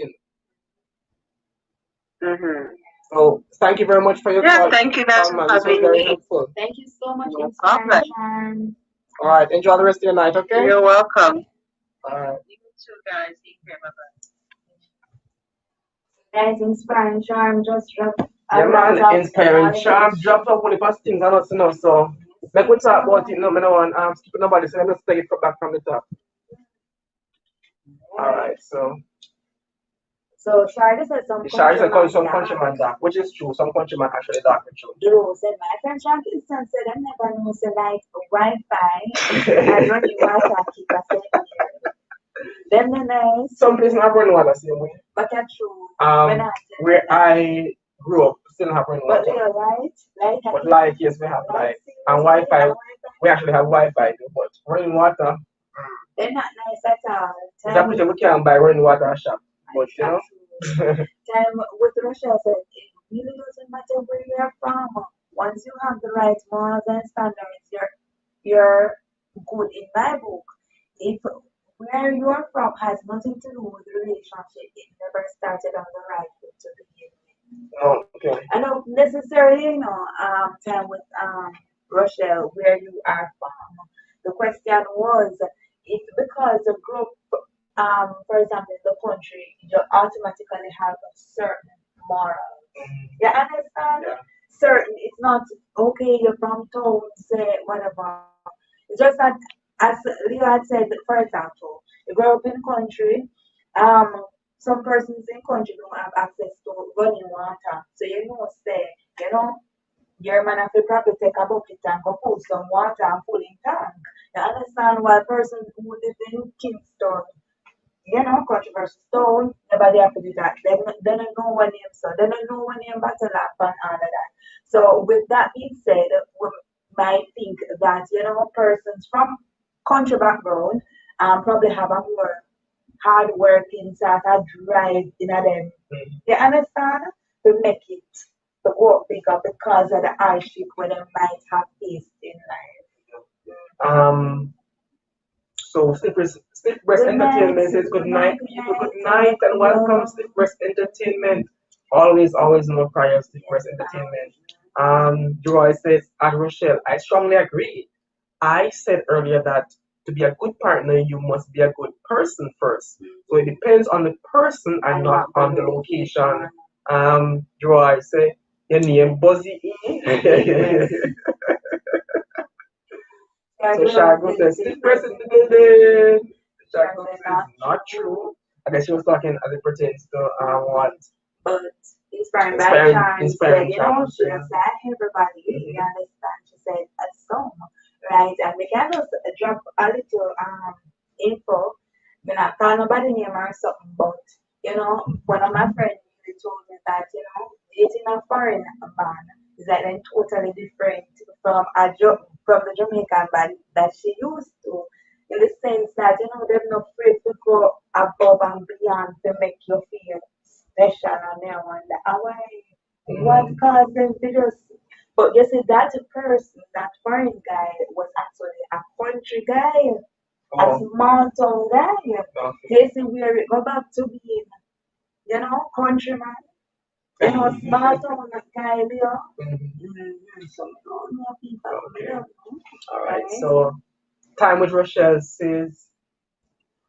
in. So thank you very much for your call. Thank you guys for Man. This was very helpful. Thank you so much, No Inspiring problem. Charm. All right, enjoy the rest of your night, okay? You're welcome. All right. You too, guys. Take care. Bye-bye. Guys, Inspiring Charm just dropped. Yeah, man, Inspiring Charm dropped up one of us things I don't know. So like we talk about it, no, I don't want skip nobody, so let's take it back from the top. All right, so Shari said some countryman dark, which is true. Some countryman actually dark and true. Drew said my friend Sean Kingston said I never know say like Wi-Fi and running water keep us here. Then the nice. Some places have running water same way. But that's true. Where I grew up still have running water. But they are light. But light, yes, we have light. And Wi-Fi, we actually have Wi-Fi, but running water. They're not nice at all. It's a pity we can't buy running water shop, but Time with Rochelle said it really doesn't matter where you're from. Once you have the right morals and standards, you're good in my book. If where you're from has nothing to do with the relationship, it never started on the right foot to begin with. Oh, okay. I don't necessarily, time with Rochelle where you are from. The question was if because the group, for example, in the country, you automatically have a certain morals. You understand? Yeah. Certain, it's not okay. You're from town, say whatever. It's just that, as Leo had said, for example, you grow up in country. Some persons in country don't have access to running water, so your man have to probably take a bucket and go pull some water and pull in tank. You understand why persons who live in Kingston, controversial stone, nobody have to do that. They don't know what name, so they don't know what name battle up and all of that. So with that being said, we might think that, persons from country background probably have a more hard working sort of drive in them. You understand? To make it to go up bigger because of the hardship where they might have faced in life. So Stiff Breast Entertainment says good night, people. Good night and welcome, Stiff Breast Entertainment. Always more prior, Stiff Breast Entertainment. Joy says, at Rochelle, I strongly agree. I said earlier that to be a good partner, you must be a good person first. So it depends on the person and not on the location. Joy say, your name Buzzy E. So Shago says, this person in the building. Shago says, not true. I guess she was talking as it pertains to what? But inspiring by Charm said, she Charm. was like everybody, you understand? She said, a song, right? And we can just drop a little info. When I call nobody name or something, but, one of my friends really told me that, dating a foreign man is like then totally different from from the Jamaican man that she used to, in the sense that they're not afraid to go above and beyond to make you feel special and they wonder what caused them to just. But you see, that person, that foreign guy, was actually a country guy. a small town guy. They say where it go back to being, countryman. Small town guy, So don't know people. All right. So time with Rochelle says,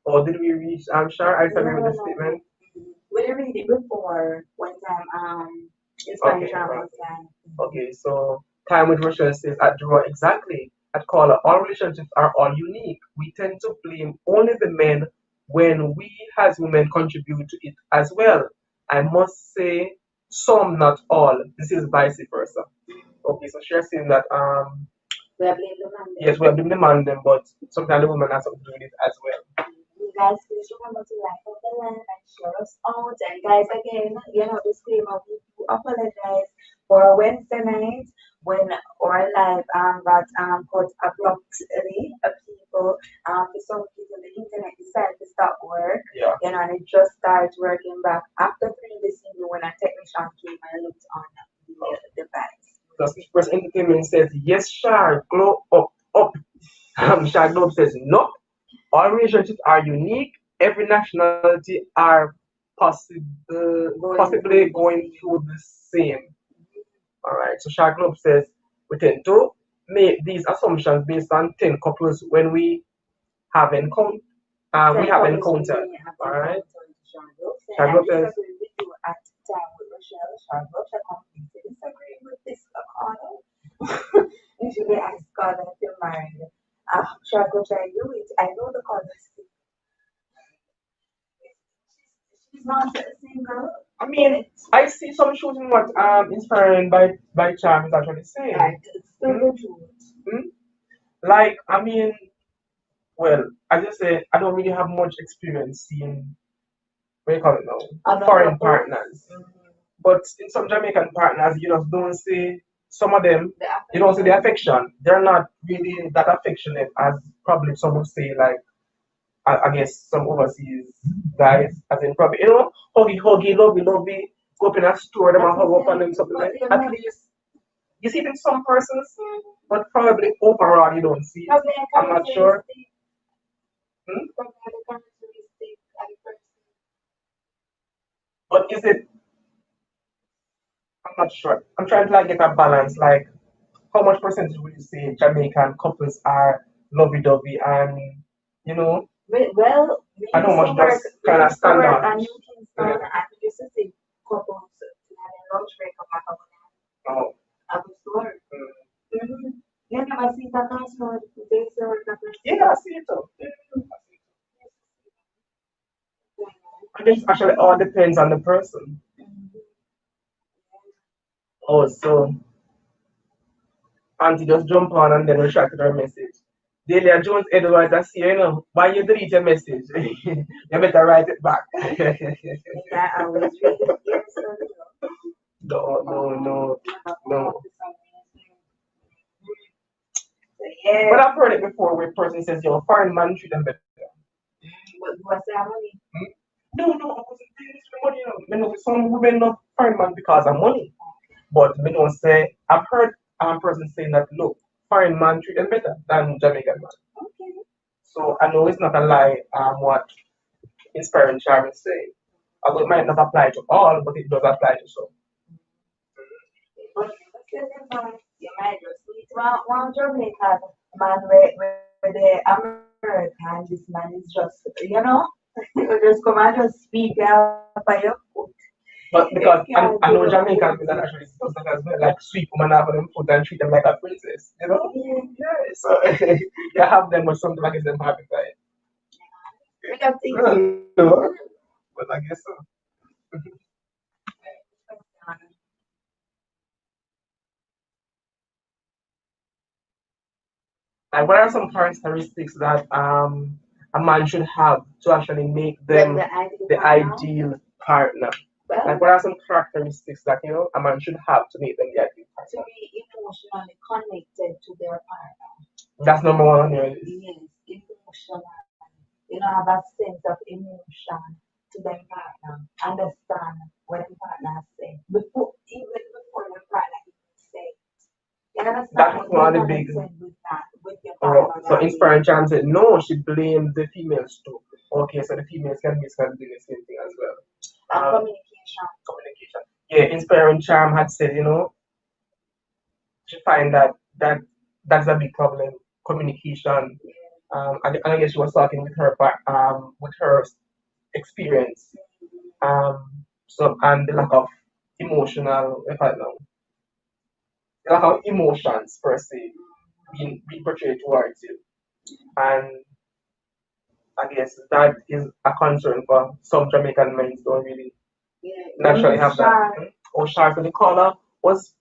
"Oh, did we reach? I'm sure I agree with the statement." We read it before one time. It's okay, travel time. Okay, so time with Rochelle says at draw exactly. At caller, all relationships are all unique. We tend to blame only the men when we as women contribute to it as well. I must say some, not all. This is vice versa. Okay, so she's saying that We are blaming the man. yes, we are blaming the man them, but sometimes the woman has something to do with it as well. You guys, please remember to like up the line and share us out. And guys, again, disclaimer, we do apologize for Wednesday night when our live got cut abruptly. People for some reason the internet decided to stop work. Yeah. And it just started working back after 3 this evening when a technician came and looked on the device. The Express Entertainment says yes, Shar, glow up. Shar Globe says no. All relationships are unique. Every nationality are possibly going through the same. All right. So Shark Globe says we tend to make these assumptions based on 10 couples when have encountered. We have encountered. All right. Shark Globe says. At time with Rochelle, Charlotte, I completely disagree with this Carlo. Usually I Scott if you're married. Charlotte, I do it. I know the colors. She's not single. I mean, I see some shooting what inspiring by Charm is actually saying. Right, it's still the truth. Like, I mean, well, I just say I don't really have much experience seeing what do you call it now? Foreign partners. But in some Jamaican partners, you don't see some of them, you don't see the affection. They're not really that affectionate as probably some would say, like, I guess some overseas guys, as in probably, huggy, lovey, go up in a store, them and hug up on them, something like that. At least, you see it in some persons, but probably overall you don't see it. I'm not sure. But is it, I'm not sure. I'm trying to like get a balance, like, how much percentage would you say Jamaican couples are lovey-dovey and, you know, well, I know much just kind of stand out. And you can stand and you used to see couples having lunch break on my Oh. I was sure. You never see that nice one. They serve that person. Yeah, I see it too. I guess actually all depends on the person. Oh, so Auntie just jump on and then retracted her message. Delia Jones Edwards, I see why you delete your message? You better write it back. I always read it. No. Yeah. But I've heard it before where a person says, yo, foreign man treat them better. But what's that money? No, I wasn't saying this for money. You know, some women love foreign man because of money. But me don't say, I've heard a person saying that, look, foreign man treat them better than Jamaican man. Okay. So I know it's not a lie what Inspiring Charm is saying. Although it might not apply to all, but it does apply to some. But you might just meet one Jamaican man where the American, this man is just, you just come and just speak up by your foot. But because I know Jamaicans that actually does that as well, like sweep women out of them foot and treat them like a princess, you know? Yeah, so you have them or something like them happy by it. No, but I guess so. Like, what are some characteristics that a man should have to actually make them the ideal partner? Like, what are some characteristics that a man should have to make them the ideal partner? To be emotionally connected to their partner. That's number one on your list. Yes, emotional. Have a sense of emotion to their partner. Understand what their partner says before their partner even say. That was one of the big. So Inspiring Charm said no, she blamed the females too. Okay, so the females can basically do the same thing as well. Communication. Yeah, Inspiring Charm had said, she find that's a big problem. Communication. I guess she was talking with her experience. So and the lack of emotional, if I know, the lack of emotions per se being portrayed towards you, and I guess that is a concern for some Jamaican men who don't really naturally have that. Oh, sharp in the corner was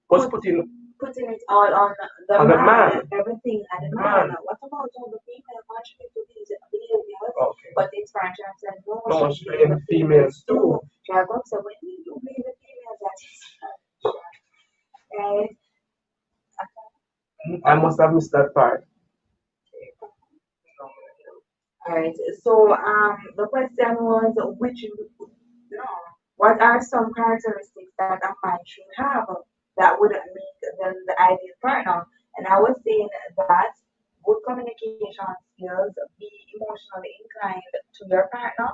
putting it all on the on the man, man. everything at the man. What about all the female contribute to these behaviors? Okay. But it's franchise said no, No, she she blame the females too. Jacob said when you blame the females, that's right. I must have missed that part. Alright, so the question was what are some characteristics that a man should have that would make them the ideal partner? And I was saying that good communication skills, be emotionally inclined to your partner,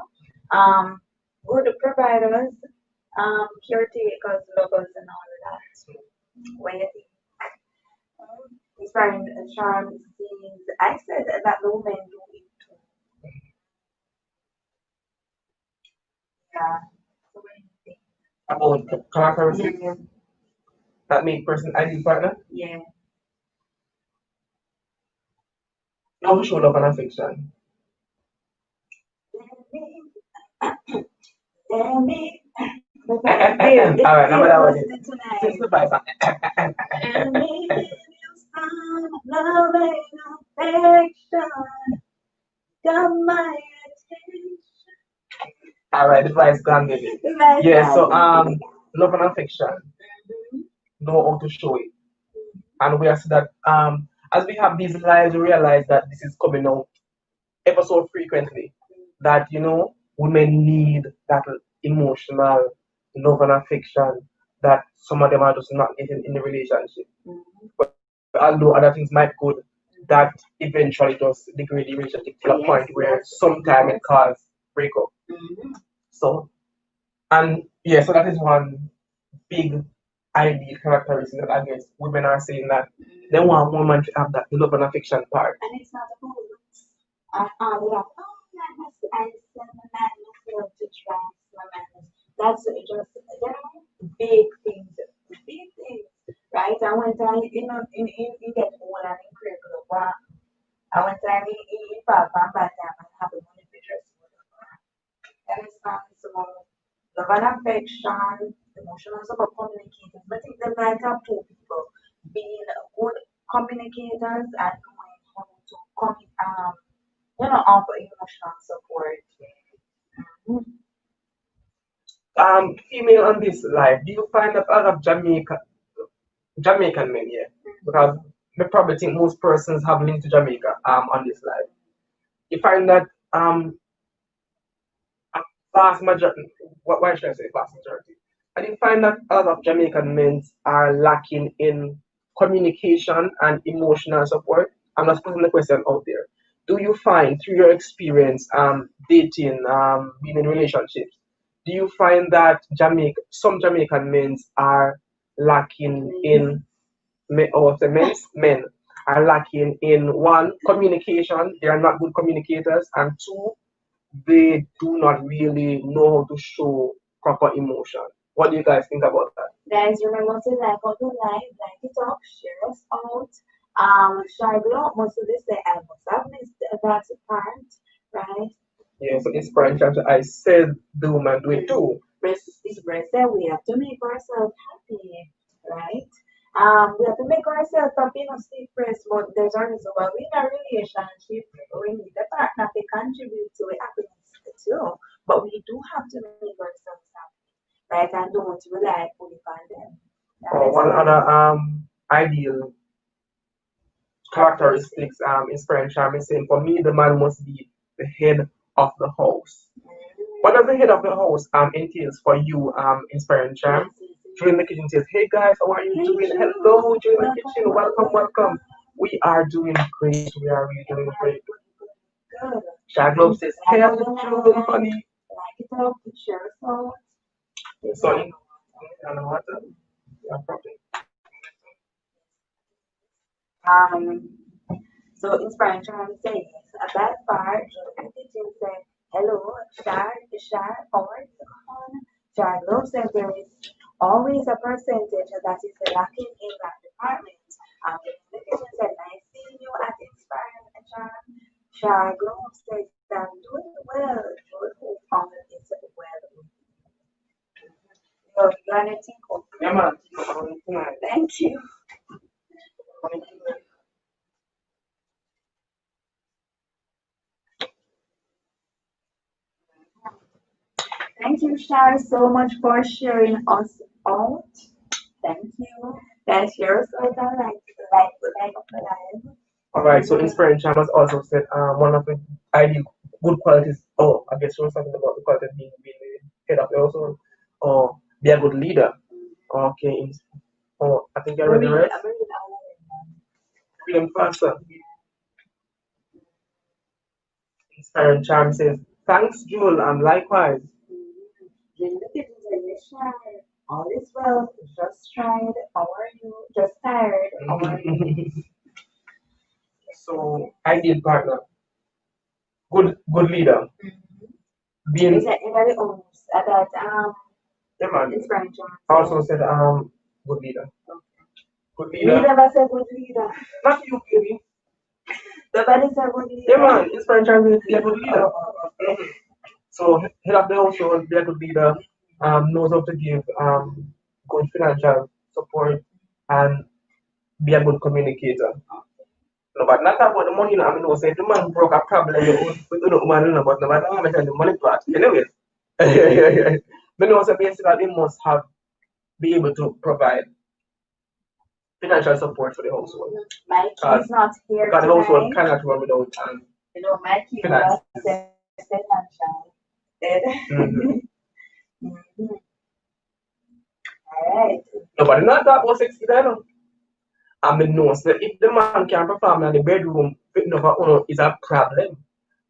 good providers, caretakers, lovers, and all of that. What do you think? Inspiring charm scenes. I said that the women do it too. Yeah. So what do you think? About the characteristics that make person ideal partner. Yeah. No, we show love and affection. Let me. All right, number that one is since the vibe. Let me give you some love and affection. Got my attention. All right, the vibe's gone, baby. Yeah, so love and affection. Know how to show it, and we are see that as we have these lives, we realize that this is coming out ever so frequently. That women need that emotional love and affection that some of them are just not getting in the relationship. But although other things might be good, that eventually just degrade the relationship to a point where sometime it cause breakup. So and yeah, so that is one big ideal characteristic that I guess women are saying that they want woman to have that love and affection part. And it's not about looks. Like, I send my man love to trust my man. That's just, big things. Big things. Right? I went time, in get old and in critical. I went time in fact, I'm back time and have a money pictures. Understand? So, love and affection, emotional support communicators. But I think the night have two people being good communicators and knowing how to offer emotional support. Female on this life, do you find that a lot of Jamaican men here? Because I probably think most persons have linked to Jamaica on this life. You find that a vast majority, why should I say vast majority? And you find that a lot of Jamaican men are lacking in communication and emotional support. I'm just putting the question out there. Do you find through your experience dating, being in relationships, do you find that some Jamaican men are lacking in or the men are lacking in one communication, they are not good communicators, and two, they do not really know how to show proper emotion. What do you guys think about that? Guys, remember to like out the live, like it up, share us out. Share it out. Most of this day I must have missed that part, right? Yeah, so inspiring chapter, I said the woman do it too. Express that we have to make ourselves happy, right? We have to make ourselves happy, not stay pressed, but there's a reason why we in a relationship, we need a partner to contribute to the happiness too. But we do have to make ourselves happy, right? And don't rely fully on them. One other ideal characteristics inspiring charm is saying for me the man must be the head of the house. What does the head of the house entails for you, inspiring charm? During the kitchen says, hey guys, how are you doing? Hello, during the kitchen, welcome, welcome. We are doing great. We are really doing great. Good. Shaglove says, hey, I'm June, honey. Like it up, share thoughts. So, and water. Yeah, probably. So inspiration says at that part, the teacher said, hello, Shar, or on. Shaglove said there is always a percentage that is lacking in that department. The teacher said, nice seeing you at Inspire, Shar. Shaglove says, I'm doing well. Good hope on is well. You're gonna think of Yeah, man. Thank you. Thank you, Shar, so much for sharing us out. Thank you. That's yours so that like of the life. All right. So, Inspiring Chamas also said one of the ideal good qualities. Oh, I guess she was talking about the quality of being the head of the household or be a good leader. Okay. Oh, I think I read the rest. Read them faster. Inspiring Charm says, thanks, Jewel, and likewise. Then the kids say, yes, Shar, all is well. Just tried. How are you? Just tired. How are you? So, ideal partner, good leader. Being Is that anybody owns that yeah, man. Inspiring Charm? Also said good leader. Good We leader. never said good leader. Not you, baby. Nobody said good leader. Yeah, man. Inspiring Charm is be a good leader. So head of the household, be a good leader, knows how to give good financial support and be a good communicator. No, but not about the money. I mean, no, say the man broke a problem with the woman, no, but no matter how much the money part. Anyway, but no, so basically, they must have be able to provide financial support for the household. Mikey is not here because the household tonight. cannot run without Mikey finances. was financial. Mm-hmm. All right. Nobody not talk about sex either, no. I mean, no, so if the man can perform in the bedroom, fitting over uno is a problem.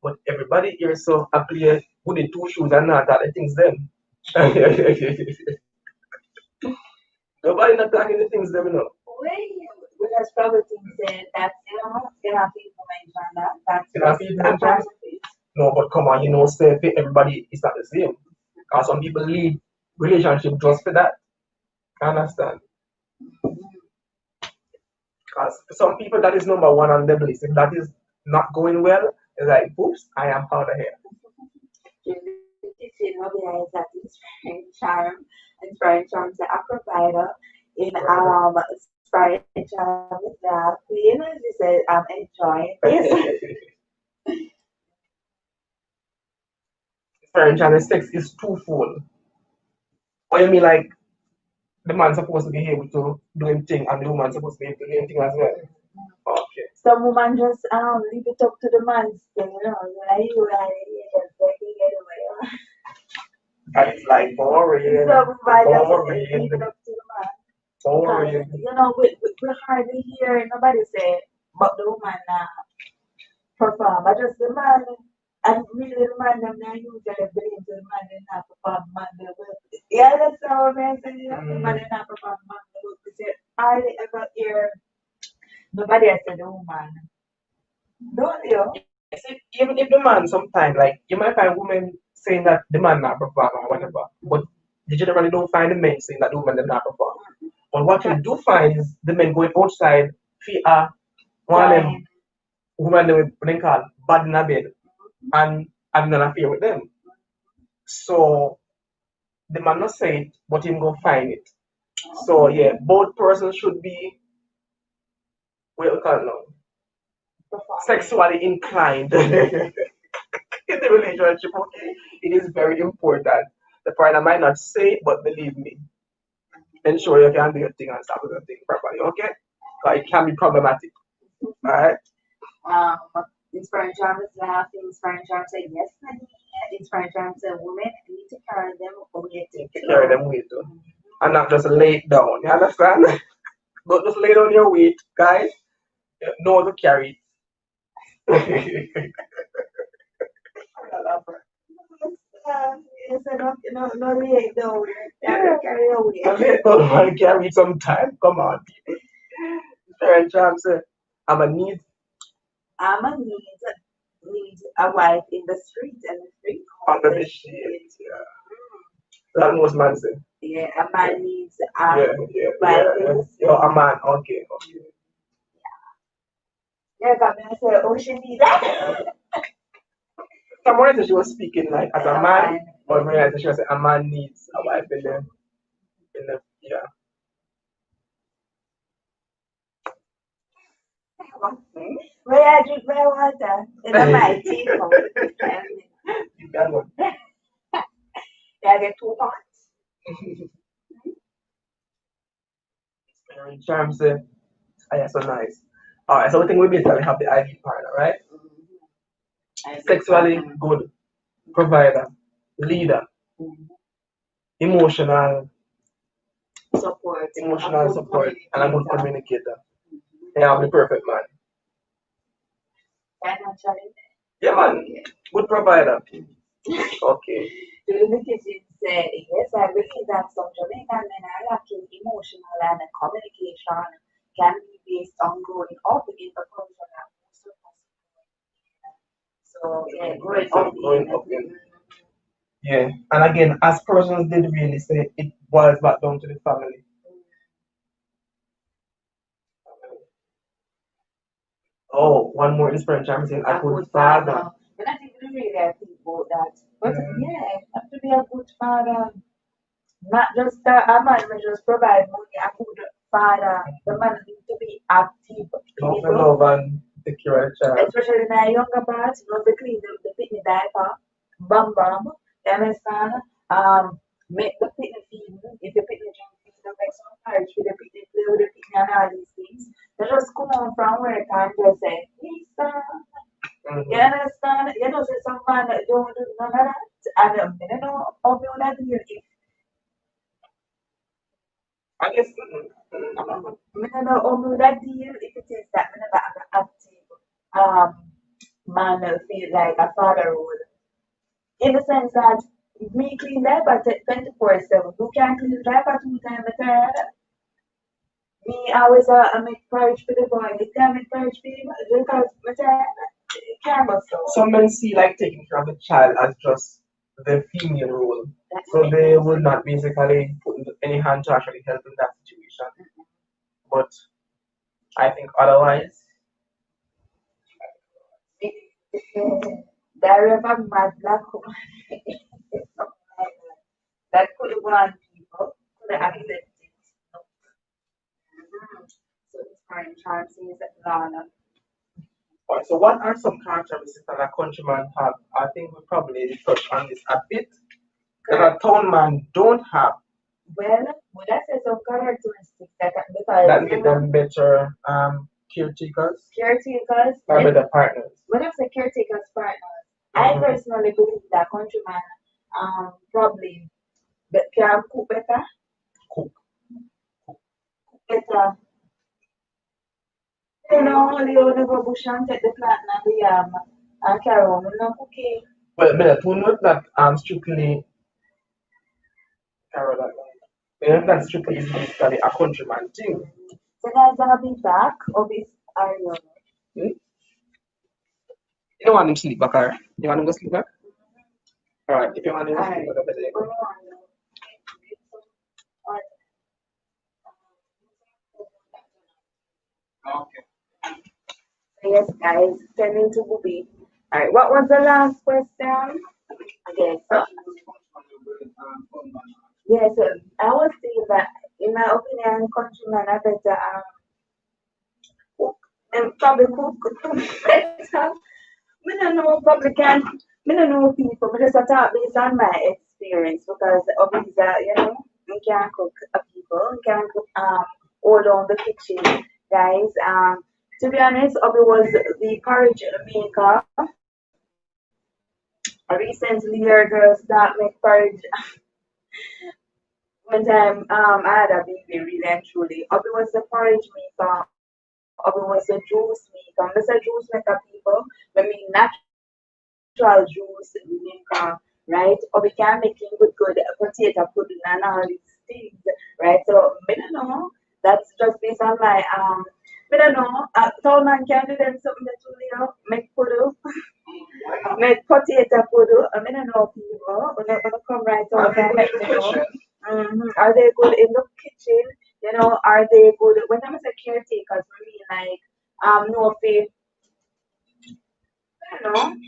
But everybody here so I play with the two shoes and not that the things them. Nobody not talking the things them, you know. We just probably think that enough information that's Enough information. No, but come on, you know, say everybody is not the same. Because some people leave relationship just for that. I understand. Because for some people that is number one on the list. If that is not going well, it's like, oops, I am out of here. That inspiring charm to a provider in inspiring charm with that. You know, she said I'm enjoying this. Inspiring charm sex is twofold. What you mean like the man's supposed to be able to do him thing and the woman's supposed to be able to do him thing as well? Okay. Some woman just leave it up to the man thing, you know, like you just taking it away. And it's like boring. Some woman just Boring. leave it up to the man. Boring. You know, we hardly hear nobody say, but the woman perform. But just the man, and really the man, them not usually blame the man, they not perform, man, they work. Yeah, that's how I'm saying, you know, the man, they not perform, man, they work. They say, I ever hear nobody has said the woman. Don't you? See, even if the man sometimes like you might find women saying that the man not perform or whatever, but you generally don't find the men saying that the woman them not perform. But what you do find is the men going outside, feel one of them women they call bad in a bed and having an affair with them. So the man not say it, but him go find it. So yeah, both persons should be what you call it now, sexually inclined in the relationship. Okay, it is very important. The partner might not say it, but believe me, ensure you can do your thing and stop your thing properly. Okay, because it can be problematic. All right. Um, Inspiring Charm is laughing. Inspiring Charm said, yes, honey. Inspiring Charm said, women need to carry them weight too. Carry them weight too. And not just lay it down. You understand? Don't just lay down your weight, guys. know to carry it. Yes, no, late though. Carry away. Don't want to carry it sometime. Come on, people. Parent Charm say, I'm a need. I'm a need a wife in the street and the street Under the shade. Yeah. That most man say. Yeah, a man needs a Yeah, yeah, wife yeah. in the street. You're a man. Okay, okay. Yeah, come and say, oh, she need that. Someone said she was speaking like as a A man, man. but Maria said she was saying a man needs a wife in the yeah. Where I drink my water in my teacup. You got one. Yeah, get too hot. Parent Charm say, oh, yeah, so nice. Alright, so we think we basically have the ideal partner, right? Sexually good, provider, leader, emotional Support. emotional support, and a good communicator. Yeah, I'm the perfect man. Financially. Yeah, man. Good provider. Okay. The kitchen said, yes, I believe that some Jamaican men are lacking emotional and communication can be based on growing up in the culture that most of us. So, yeah, growing So up growing up in. Yeah, and again, as persons did really say, it boils back down to the family. Oh, one more inspiration. I'm saying a good father. But I think really I think about that. But yeah, have to be a good father. Not just a man will just provide money, a good father. The man needs to be active. Love and love and take care of the child. Especially in a younger part, you know, to clean the picnic diaper, bam bam, you understand? Make the picnic feed, if the picnic drink feed, the make some porridge for the picnic, play with the picnic and all these things. They just come home from work and just say, Lisa, you understand? You know, say some man don't do none of that. And you know, how me would I deal if I guess. me no know how me would I deal if it is that me never have an active man feel like a father role. In the sense that me clean diaper 24/7. You can't clean diaper 2 times a day. Me always make porridge for the boy. You can't make porridge for him because my child can't go so. Some men see like taking care of the child as just the female role. So they will not basically put any hand to actually help in that situation. But I think otherwise. Diary of a mad black woman. That could one people could accept it. So it's current charm says Lana. Alright, so what are some characteristics that a countryman have? I think we probably touched on this a bit. That a town man don't have. Well, would I say some characteristics because That make them better caretakers. Caretakers. Or better partners. When I say caretakers partners, I personally believe that countryman probably can cook better. Cook. Better. You know, only on the bush and take the plant and the and carry on. No cooking. Well, but we know that strictly Carolina. We know that strictly is basically a countryman thing. So guys gonna be back or be I don't know. Hmm? You don't want him to sleep back, or you want him to sleep back? Alright, if you want him to sleep back, better you go. Okay. Yes, guys, turning to Booby. Alright, what was the last question? Okay, so yeah, so I was saying that in my opinion, countrymen are better cook and probably cook better. Me don't know probably can me don't know people, but just talk based on my experience because obviously you know, we can cook people, we can cook all on the kitchen, guys. To be honest, Obi was the porridge maker. Recently heard girls that make porridge one time I had a baby really and truly. Obi was the porridge maker was a juice maker. I'm just a juice maker people. I mean natural juice maker, right? Or we can make good potato pudding and all these things, right? So I don't know. That's just based on my I don't know. Town man can do them something that will make pudding. Make potato pudding. I don't know people. When they come right out and let me know. Are they good in the kitchen? Are they good when I'm a caretakers for me like no faith,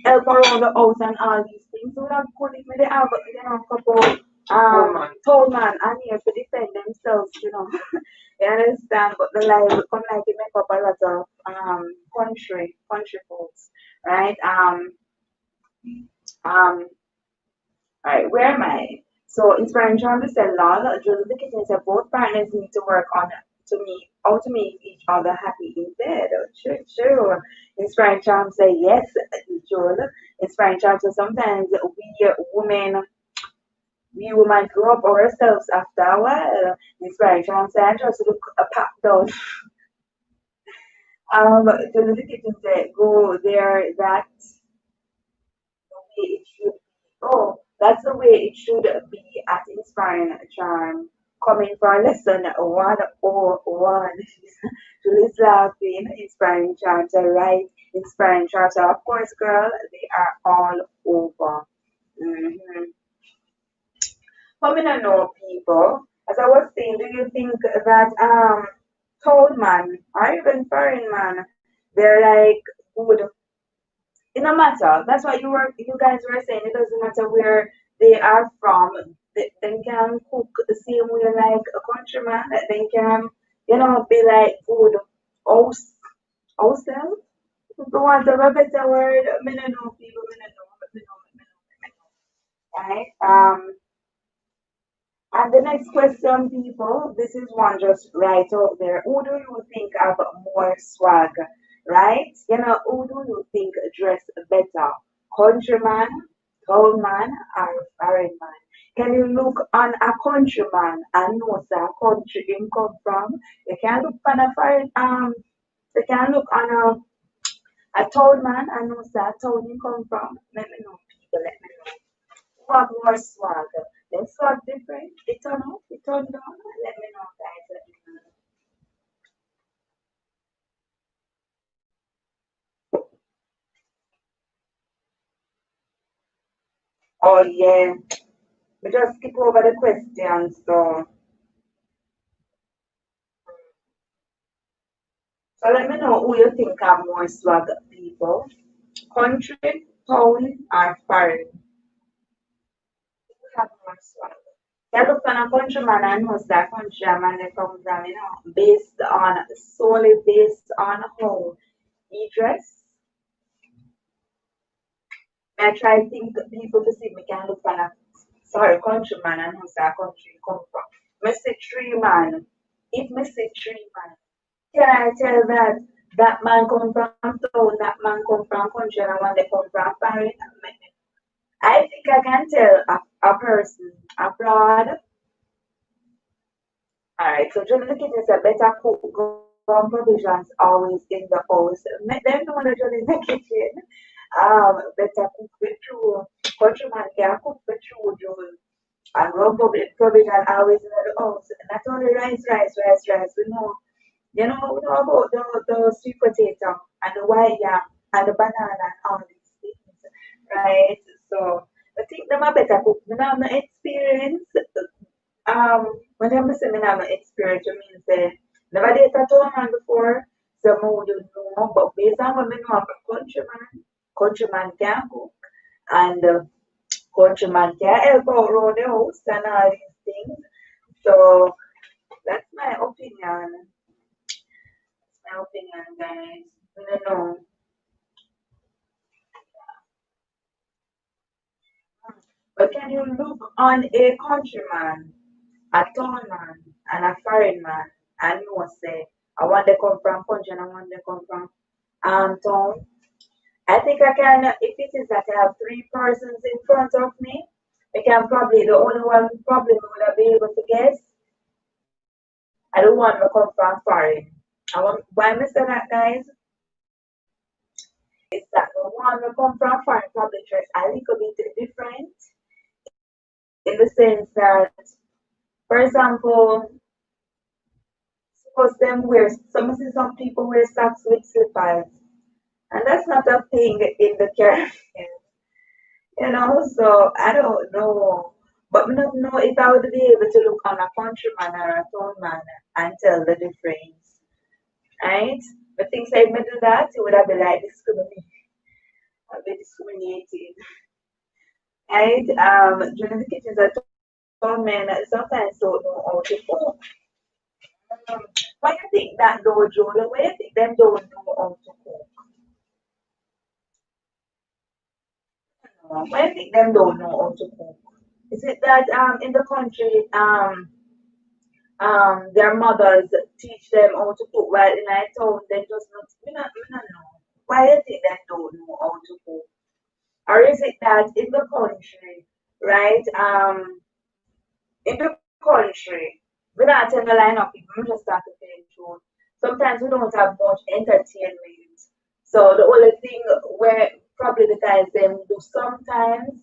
help around the house and all these things. So that's good if they have a couple tall man and here to defend themselves. You understand? But the life will come like it make up a lot of country folks, right? Um Alright, where am I? So inspiring charms said law, Julie the kitchen said both partners need to work on how to make each other happy in bed. Oh, true, true. Inspiring charms say yes, Julie. Inspiring charms say sometimes we women grow up ourselves after a while. Inspiring charms say I just look a pop down. Julie the kitchen said go there that way it should be. Oh, that's the way it should be at Inspiring Charm. Coming for a lesson 101. Julie's laughing, Inspiring Charms are right. Inspiring Charms are, of course, girl, they are all over. Mm-hmm. But me not know people. As I was saying, do you think that tall man or even foreign man, they're like good it no matter. That's what you guys were saying. It doesn't matter where they are from. They can cook the same way like a countryman. They can, be like food house ourselves. If you want to have a better word, me no know people, right? And the next question, people, this is one just right out there. Who do you think have more swag, right? Who do you think dress better? Countryman, tall man, or foreign man? Can you look on a countryman and know the country him come from? You can look on a foreign you can look on a tall man and know the town him come from. Let me know, people, let me know. What more swag? Them swag different. It turn up, it turn down. Let me know, guys. Let me know. Oh yeah. We just skip over the questions. So let me know who you think have more swag people. Country, town, or foreign. Who have more swag? Yeah, look on a countryman and who's that countryman they come from, solely based on how he dress. I try to think people to see me can look on a sorry countryman and who's that country come from. Me say tree man. If me say tree man, can I tell that that man come from town, that man come from country, and one they come from foreign? I think I can tell a person abroad. Alright, so Johnny the kitchen is a better cook ground provisions always in the house. Make them know that Johnny in the kitchen. Better cook with true. Countryman can cook with true, Joel. And run public provision always in the house. Not only rice. We know about the sweet potato and the white yam and the banana and all these things, right? So I think them are better cook. We have no experience. When I'm saying I have no experience, it means never date a town man before, so I would know. But based on what I know about countryman can cook, and countryman can help out around the house and all these things. So that's my opinion. My opinion, guys. I don't know. But can you look on a countryman, a town man, and a foreign man, and you will say, I want to come from country and I want to come from town? I think I can, if it is that I have three persons in front of me, I can probably, the only one probably would I be able to guess, I don't want to come from foreign. Why I say that, guys, is that the one we come from foreign probably dress a little bit different in the sense that, for example, suppose them wear some see some people wear socks with slippers, and that's not a thing in the Caribbean, you know. So I don't know, but I don't know if I would be able to look on a countryman or a town man and tell the difference, right? But things like me do that, it would have been like discriminating, a bit discriminated, right? During the kitchens, I told men that sometimes don't know how to cook. Um, why you think that though, Julie? Why you think them don't know how to cook? Why you think them don't know how to cook? Is it that in the country their mothers teach them how to cook while in a town they just not we not know. Why you think they don't know how to cook? Or is it that in the country, right? In the country, we not tell the line of people, we just start to tell the truth. Sometimes we don't have much entertainment. So the only thing where probably the guys them do sometimes,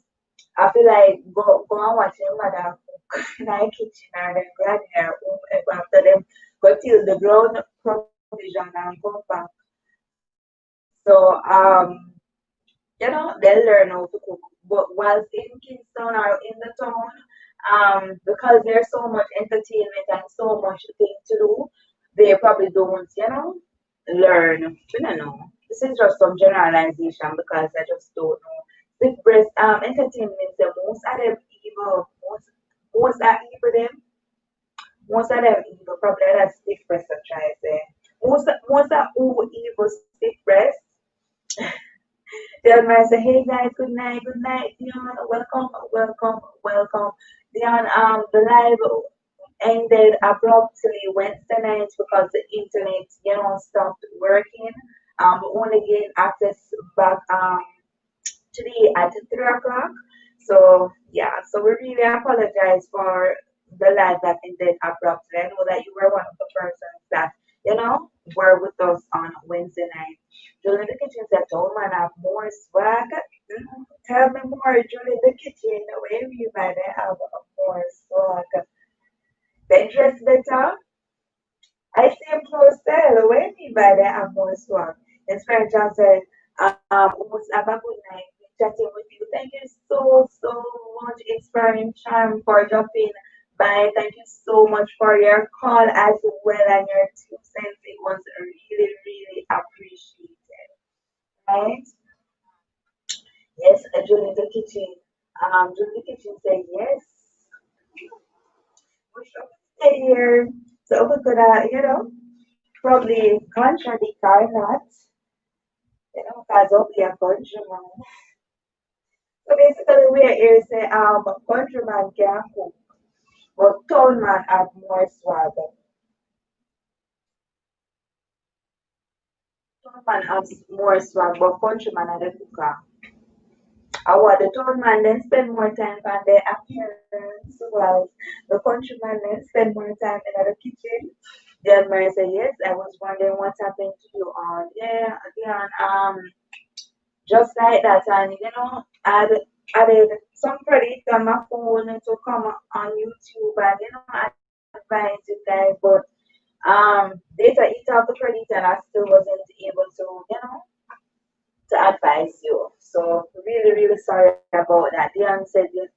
I feel like go and watch them mother cook in the kitchen or them grab their home after them go till the ground provision and come back. So they learn how to cook. But whilst in Kingston or in the town, because there's so much entertainment and so much thing to do, they probably don't, learn. I don't know. This is just some generalization because I just don't know. Stiff breast entertainment, the most of them evil, most are evil them, most of them evil, probably that's stiff breast I try to say. Most are who evil stiff breast. Tell me, say, hey guys, good night, Dion, welcome, welcome, welcome. Dion, the live ended abruptly Wednesday night because the internet, stopped working. We only gained access back today at 3 o'clock. So yeah, so we really apologize for the live that ended abruptly. I know that you were one of the persons that were with us on Wednesday night. Julie the Kitchen said, "Oh man, I have more swag." Tell me more, Julie the Kitchen. Where you might have more swag? They dress better. I see him close there. What do you mean by that? I'm more swag. Inspiring John said, almost have a good night chatting with you. Thank you so much, Inspiring Charm, for dropping by. Thank you so much for your call as well and your 2 cents. It was really appreciated. Right? Yes, Julie in the kitchen. Julie in the kitchen said yes. We should stay here. So we could, probably contradict or not, because of be a countryman. So basically, we're here say, countryman can cook, but town man have more swag. Town man has more swag, but countryman are the cooker. I want the town man then spend more time on their appearance, while the countryman then spend more time in the kitchen. Then Mary say, yes, I was wondering what happened to you on. Yeah, again, just like that, and added some credit on my phone to come on YouTube and advise you guys, but data eat up the credit and I still wasn't able to advise you. So really sorry about that. Dion said yes.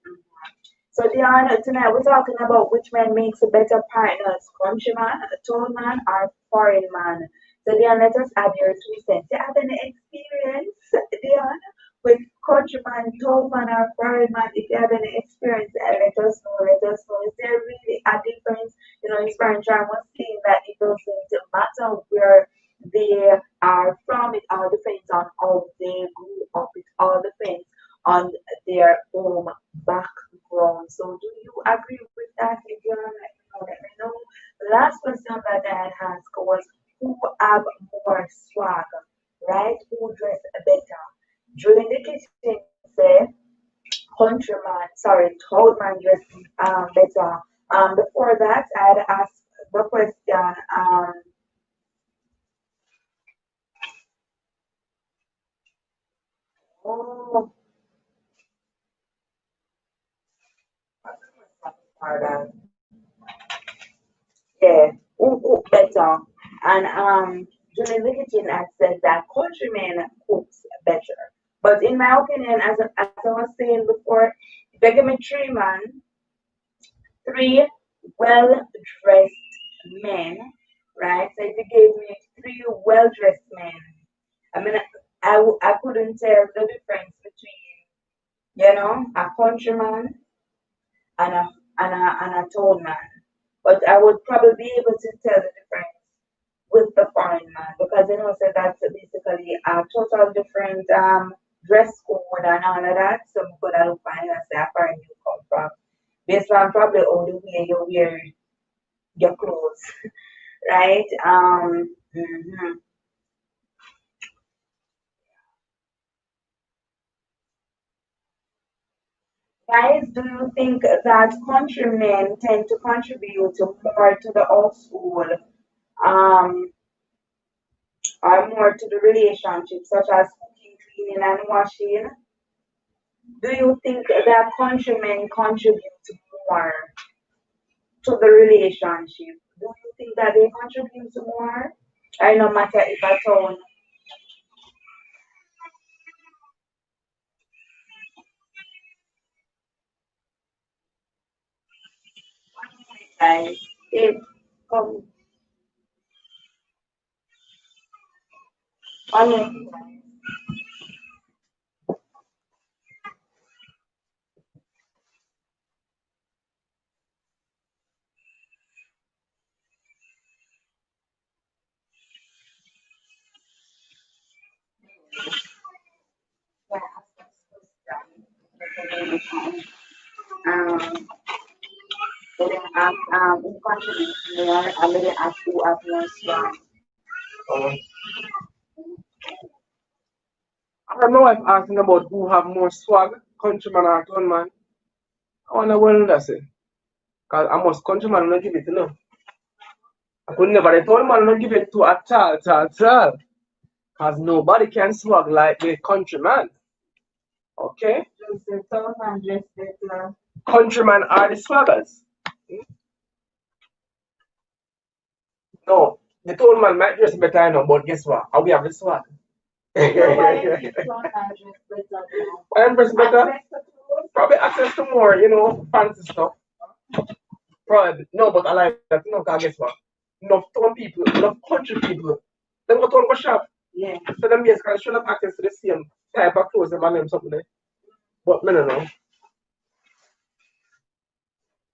So Dion, tonight we're talking about which man makes a better partners, countryman, town man, or foreign man. So Dion, let us add your 2 cents. Do you have any experience, Dion, with countryman, town man, or foreign man? If you have any experience, let us know. Let us know. Is there really a difference? Inspiring Charm was saying that it doesn't matter where they are from. It all depends on how they grew up. It all depends on their home background. So do you agree with that? If you let me know. The last question that I had asked was who have more swag, right? Who dress better? During the kitchen said countryman, sorry, told man dress better. Before that I had asked the question, Pardon. Yeah, who cook better? And Julie the Kitchen had said that countrymen cooks better. But in my opinion, as I was saying before, if you give me three well-dressed men, right? So if you gave me three well-dressed men, I mean, I couldn't tell the difference between, a countryman and a town man. But I would probably be able to tell the difference with the foreign man because so that's basically a total different dress code and all of that. So we could have find and say a foreign you come from. Based on probably all the way you wear your clothes, right? Guys, do you think that countrymen tend to contribute more to the household um, or more to the relationship, such as cooking, cleaning, and washing? Do you think that countrymen contribute more to the relationship? Do you think that they contribute more? I no matter if at all, guys, if come honestly, um, they didn't ask who contributes more, and they didn't ask who have more strong. Um, I heard my wife asking about who have more swag, countryman or town man. I wonder what that's it. Because I must countryman not give it enough. I could never the town man not give it to at all, at all, at all. Because nobody can swag like the countryman. Okay? Just the town man dress better. Countrymen are the swaggers. No, the town man might dress better, I know, but guess what? How we have the swag. Why is town man dress better now? Why am dress better? Access to clothes? Probably access to more, fancy stuff. Probably no, but I like that, cause guess what? Enough town people, enough country people, them go town go shop. Yeah. So them yes, cause should have access to the same type of clothes them and them something there. But me no know.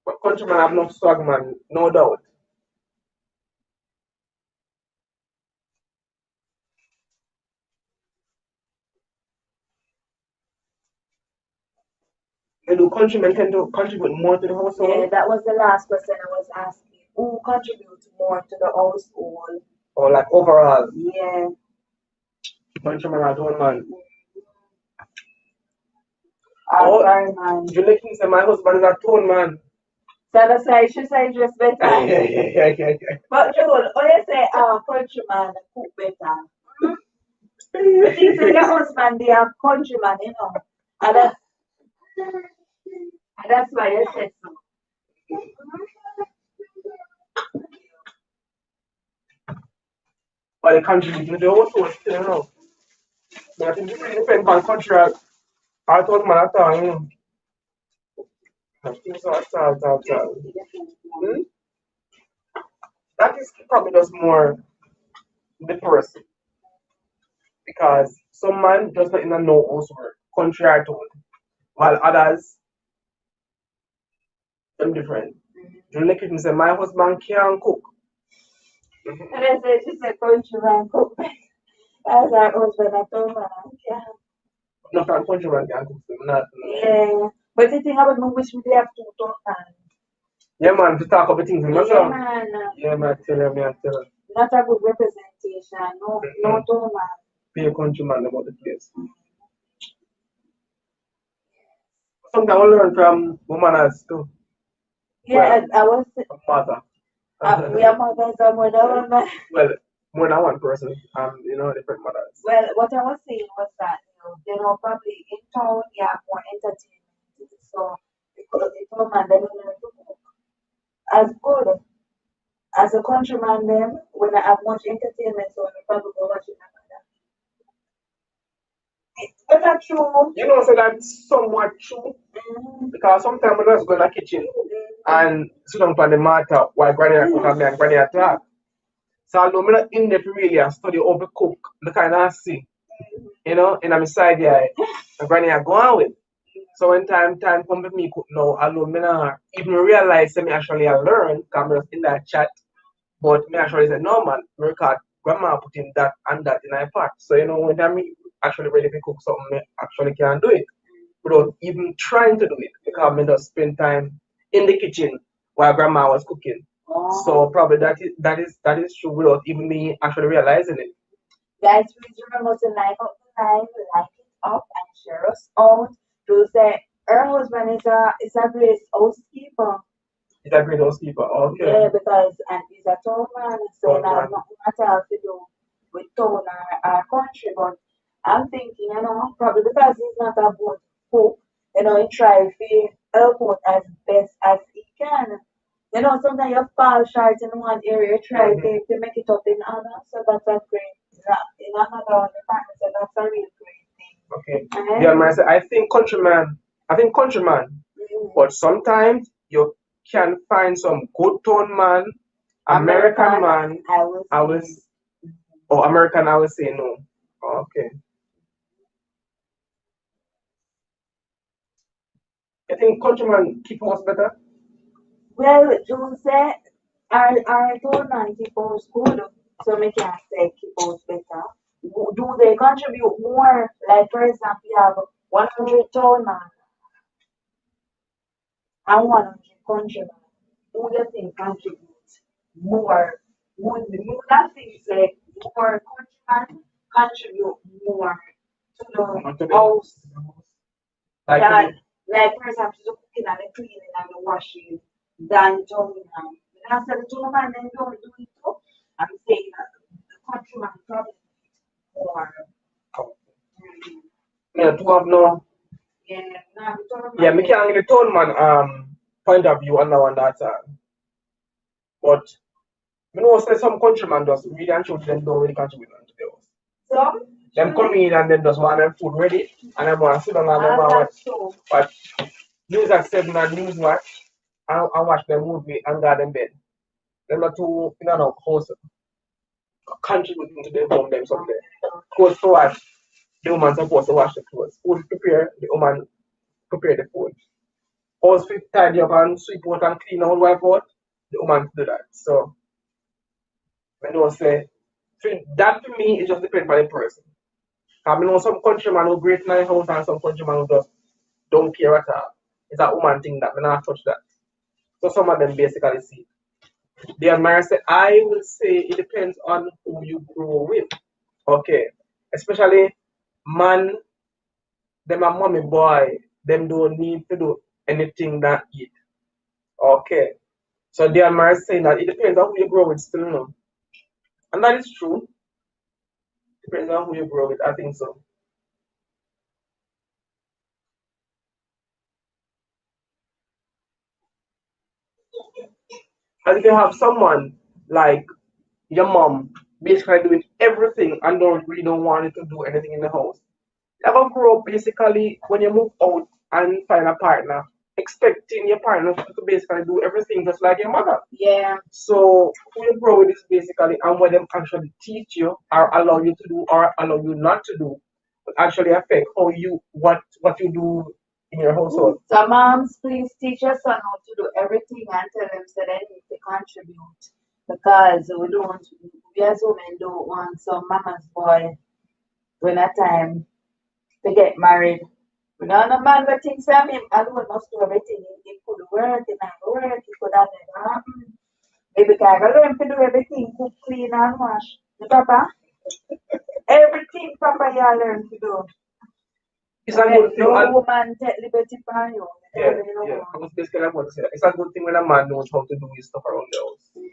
But countrymen have enough swag, man, no doubt. And do countrymen tend to contribute more to the household? Yeah, that was the last question I was asking. Who contributes more to the household? Or like overall, Yeah. countrymen are town man. I'm Oh, sorry, man. you let me say my husband is a town man. So that's why she say dress better. But Joel, when you say countryman cook better, you think say your husband be a countryman, And that's why you said so. But they contribute to the household still. But I think it really depends on country. I told man at all. I think so at all. Hmm? That is probably just more the person. Because some man just not in a no housework, country or town. While others, them different. You look at me say, my husband can cook. And I said, she said countryman cook better. That's our husband at home, man. Yeah. Not a countryman can cook. Not. Yeah. But the thing about me, wish we have two man. Yeah, man, to talk about things in Yeah, myself. man. Yeah, man, I tell you. Not a good representation. No, no two man. Be a countryman about the place. Sometimes I learn from women as too. Yeah, Well, I was. from mother. We are mothers and more than one man. Well, more than one person. Different mothers. Well, what I was saying was that, probably in town you have more entertainment. So told man they don't learn to cook. As good as a countryman, them when I have much entertainment, so I probably go watching that. But that's true. You know, so that's somewhat true. Because sometimes we just go in the kitchen and sit down on the matter while granny cook and me and granny talk. So although I'm not in there to really study how to cook, the kind of see, you know, and I'm side yeah, and granny I go on with. So when time come with me cook now, although me not even realize that me actually I learn, because I'm just in that chat, but me actually say no man, me record grandma putting that and that in my pot. So you know when time me actually ready to cook something, me actually can do it without even trying to do it because I just spend time in the kitchen while grandma was cooking. So probably that is true without even me actually realizing it. Guys, please remember to like up the live, like it up, and share us out. To say her husband is a great housekeeper. He's a great housekeeper. Okay. Yeah, because and he's a town man, so Town now man. nothing at all to do with town or country. But I'm thinking, probably because he's not a good cook, he try to help out as best as he can. Sometimes you fall short in one area, you try to make it up in other, so that's a great, in another department, so that's a real great thing. Okay. Yeah, man, I think countryman, but sometimes you can find some good tone man, American man, I will say. or American, I will say no. Okay. I think countryman keep us better. Well, June said, our tone man keep us good, so me can say keep us better. Do they contribute more? Like, for example, you have 100 tone man and 100 countryman. Who do you think contributes more? Would that think say more countryman contribute more to the house Like than, like, for example, the cooking and the cleaning and the washing than tone man? And I said the tone man then don't do it too. I'm saying that the countryman probably more. yeah, to have no. Yeah, now the tone Yeah, man. me can get the tone man point of view on that one that but you know say some countryman does really and truly them don't really contribute to the house. So, Them come in and then just want them food ready and them want to sit down and them want that's so. watch news at 7 and news watch and watch them movie and go them bed. Them not too house contributing to the home them someday. Clothes to wash, the woman supposed to wash the clothes. Food prepare, the woman prepare the food. House fit tidy up and sweep out and clean out wipe out, the woman do that. So I don't say that to me it just depends on the person. I know some countryman who great in the house and some countryman who just don't care at all. It's a woman thing that we not touch that. So some of them basically see. The admirer say I will say it depends on who you grow with. Okay. Especially man, them a mommy boy, them don't need to do anything that eat. Okay. So the admirer saying that it depends on who you grow with still no. And that is true. Depends on who you grow with, I think so. And if you have someone like your mom basically doing everything and don't want you to do anything in the house. You're gonna grow up basically when you move out and find a partner, expecting your partner to basically do everything just like your mother. Yeah. So who you grow with is basically and what them actually teach you or allow you to do or allow you not to do will actually affect how you what you do in your household. So moms, please teach your son how to do everything and tell them so they need to contribute. Because we as women don't want some mama's boy when a time to get married. We don't know man but things I mean alone must do everything. He could work, he not work, he could have never happen. Maybe can I learn to do everything, cook, clean and wash. The papa, everything papa you learn to do. It's a good thing. No woman take liberty from you. Yeah, yeah. I was basically about to say that. It's a good thing when a man knows how to do his stuff around the house.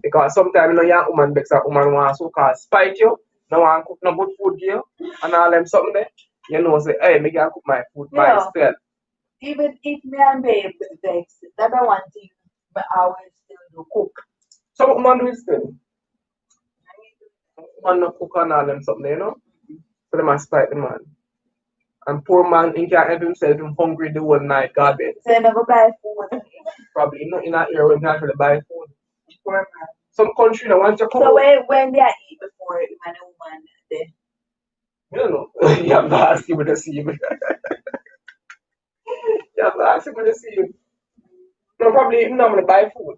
Because sometimes your woman makes a woman want so called spite you, no one cook no good food for you, and all them something there. You know say, hey, me can cook my food myself. even if me and babe vex, that I one thing, but I will still do cook. Some man do it still. Man no cook and all them something, you know? So they must spite the man. And poor man, he can't help himself, him hungry the whole night, God bed. So you never buy food. Probably not in that area when they actually buy food. Poor man. Some country that want to come. So when they eat before him and the woman there. I don't know. You have to ask him with the same. You have to ask him with the same. No, probably him normally buy food.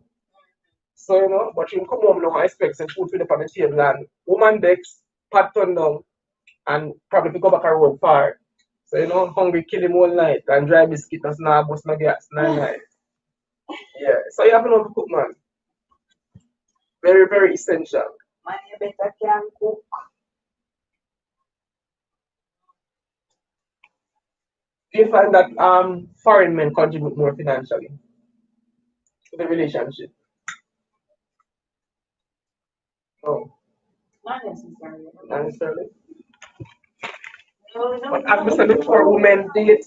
So, you know, but you come home now and expect some food to the on the table and woman decks, pat turn down, and probably pick up back a road far. So, you know, hungry kill him all night and dry biscuit does not bust no gas, night. Yeah, so you have to know how to cook, man. Very, very essential. Man, you better can cook. Do you find that foreign men contribute more financially to the relationship? No, Not necessarily. not necessarily. No, But as I said before, women date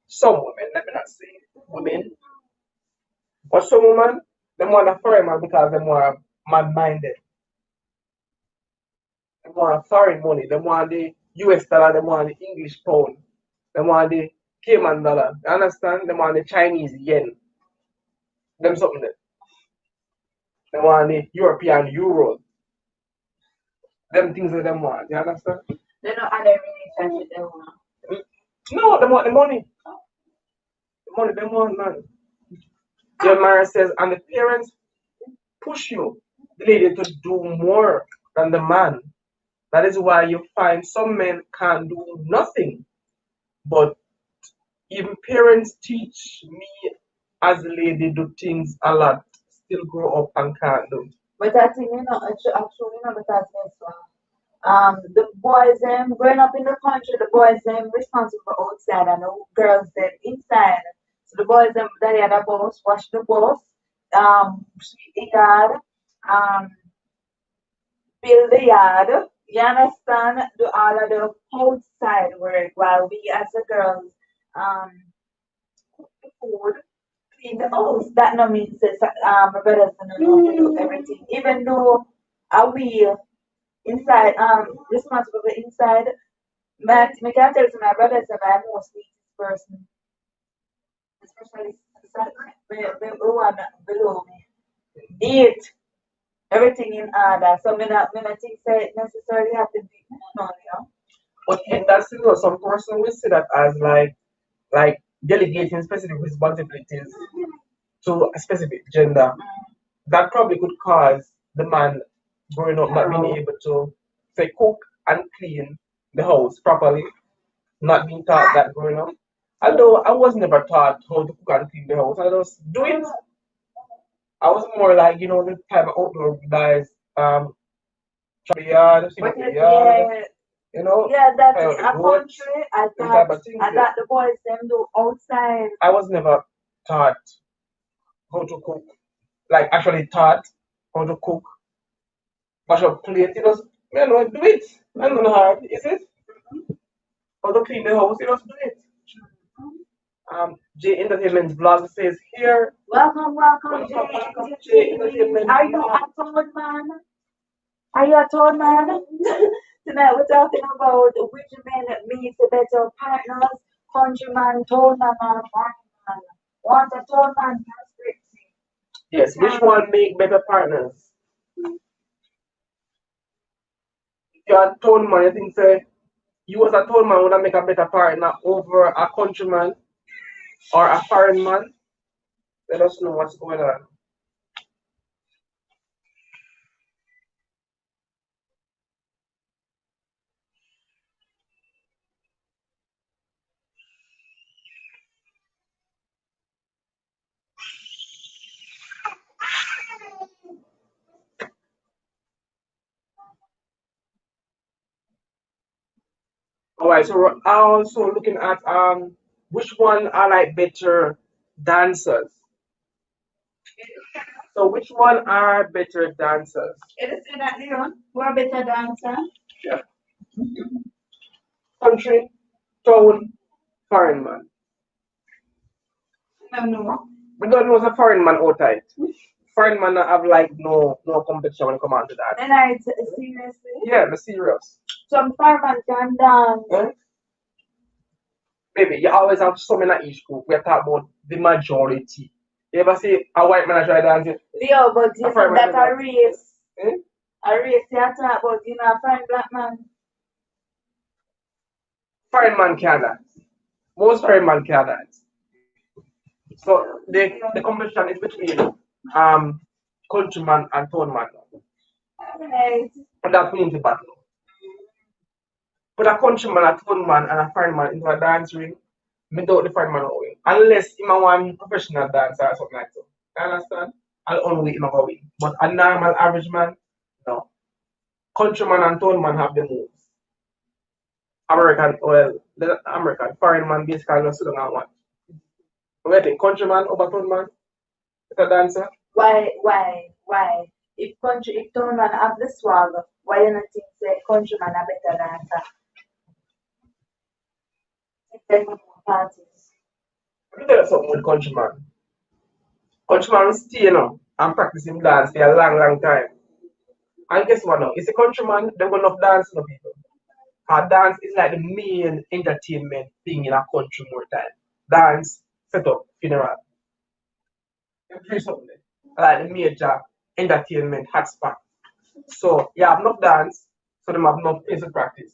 some women, let me not say women, but some women they want a foreign man because they want man minded. They want foreign money, they want the US dollar, they want the English pound, they want the Cayman dollar. You understand? They want the Chinese yen. Them something there. They want the European euro. Them things that them want. You understand? They don't have a relationship they want. No, they want the money. The money they want, man. Your man says, and the parents push you, the lady, to do more than the man. That is why you find some men can't do nothing. But even parents teach me as a lady do things a lot, still grow up and can't do. But I think actually, because the boys them growing up in the country, the boys them responsible for outside and the girls them inside. So the boys them that are the boss, wash the boss, sweep the yard, um, build the yard. You understand? Do all of the outside work while we as the girls um cook the food, clean the house. That no means that my brothers don't know how to do everything. Even though we inside responsible for inside. But me can tell you my brothers that I'm most neatest person, especially the one below me. Neat, everything in order. So me not think say it necessarily have to be no, you know. But in that scenario, some person will see that as like delegating specific responsibilities to a specific gender. That probably could cause the man growing up not being able to say cook and clean the house properly, not being taught that growing up. Although I was never taught how to cook and clean the house, I just do it. I was more like, you know, the type of outdoor guys, the yard, sweep But up the yard, yeah, you know, yeah, that play in out the a goats, country, them type of things. I thought the boys them do outside. I was never taught how to cook, like actually taught how to cook, wash up plate, you know, you know, do it. I don't know hard, is it? How to clean the house, you just do it. J Entertainment's blog says here. Welcome, J Entertainment. Are you a tall man? Are you a tall man? Tonight we're talking about which men makes a better partners, countryman, tall man, or farming man. Want a tall man perspective. Yes, which one make better partners? If you're a tall man, you think say you as a tall man would make a better partner over a countryman or a foreign man? Let us know what's going on. Alright, so we're also looking at which one are like better dancers. So which one are better dancers? It is that Leon, who are better dancer. Country, town, foreign man. No. We don't know a foreign man outside. Foreign man have like no competition when it come on to that. Then I seriously? Yeah, I'm serious. Some foreign man can dance. Eh? Baby, you always have some in each group. We are talking about the majority. You ever see a white man try dancing? Leo, but you said that a race. Eh? A race you talk about, you know, a foreign black man. Foreign man can dance. Most foreign man can dance. So the competition is between countryman and tone man. Right. And that means the battle. Put a countryman, a tone man, and a foreign man into a dance ring, me doubt the foreign man will win. Unless him a one professional dancer or something like that. You understand? I'll only him a go win. But a normal average man, no. Countryman and tone man have the moves. American, well, the American foreign man basically just sit down and watch. What do you think? Countryman over tone man? It's a dancer? Why? If tone man have the swag, why you not think say countryman a better dancer? Parties. Let me tell you something with countryman. Countryman will stay, you know, and practice him dance for a long time. And guess what now? It's a countryman, they will not dance no people. Dance is like the main entertainment thing in a country more time. Dance, set up, funeral. Every something. Like the major entertainment hotspot. So you have enough dance, so them have enough place to practice.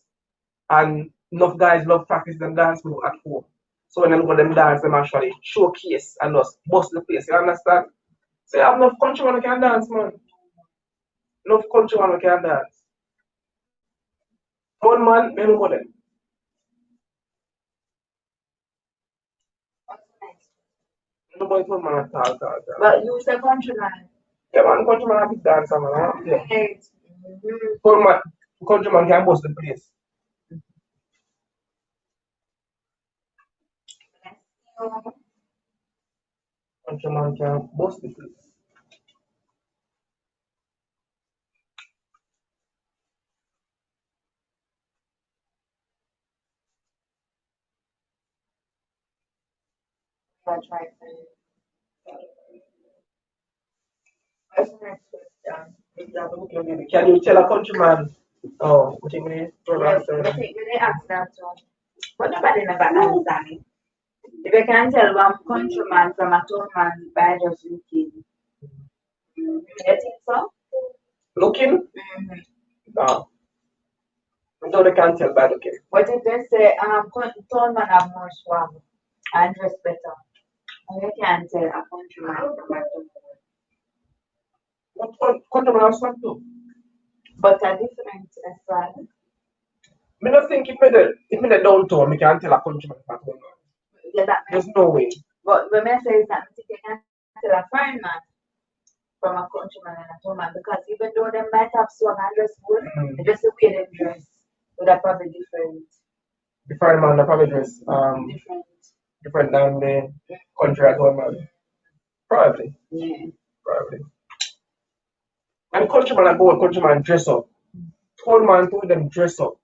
And enough guys love practice them dance move at home. So when them go them dance, them actually showcase and just bust the place. You understand? So you have enough countrymen who can dance, man. Enough countrymen who can dance. One man, they don't go them. Nobody told man at all. But you say countryman. Yeah, man, countryman have to dance, man. Yeah. Right. Countryman can bust the place. Countryman can bust the place. That's right. What's the next question? Can you tell a countryman? Oh, what you mean? They ask that one. But nobody never answer me. If you can tell one countryman from a town man by just looking. You think so? Looking? Mm-hmm. No. No, they can't tell by looking. But if they say town man have more swag and dress better, you can tell a countryman from a town man. What countryman have swag too? But a different swag. I don't think if me the downtown, me can tell a countryman from a town man. Yeah, There's no way. But when I say that, I think you can tell a foreign man from a countryman and a town man because even though they might have swag and dress good, just the way they dress would have probably different. The foreign man, the probably dress different than the country at home man. Probably. Yeah. Probably. And countryman and go countryman dress up. Town man too them dress up.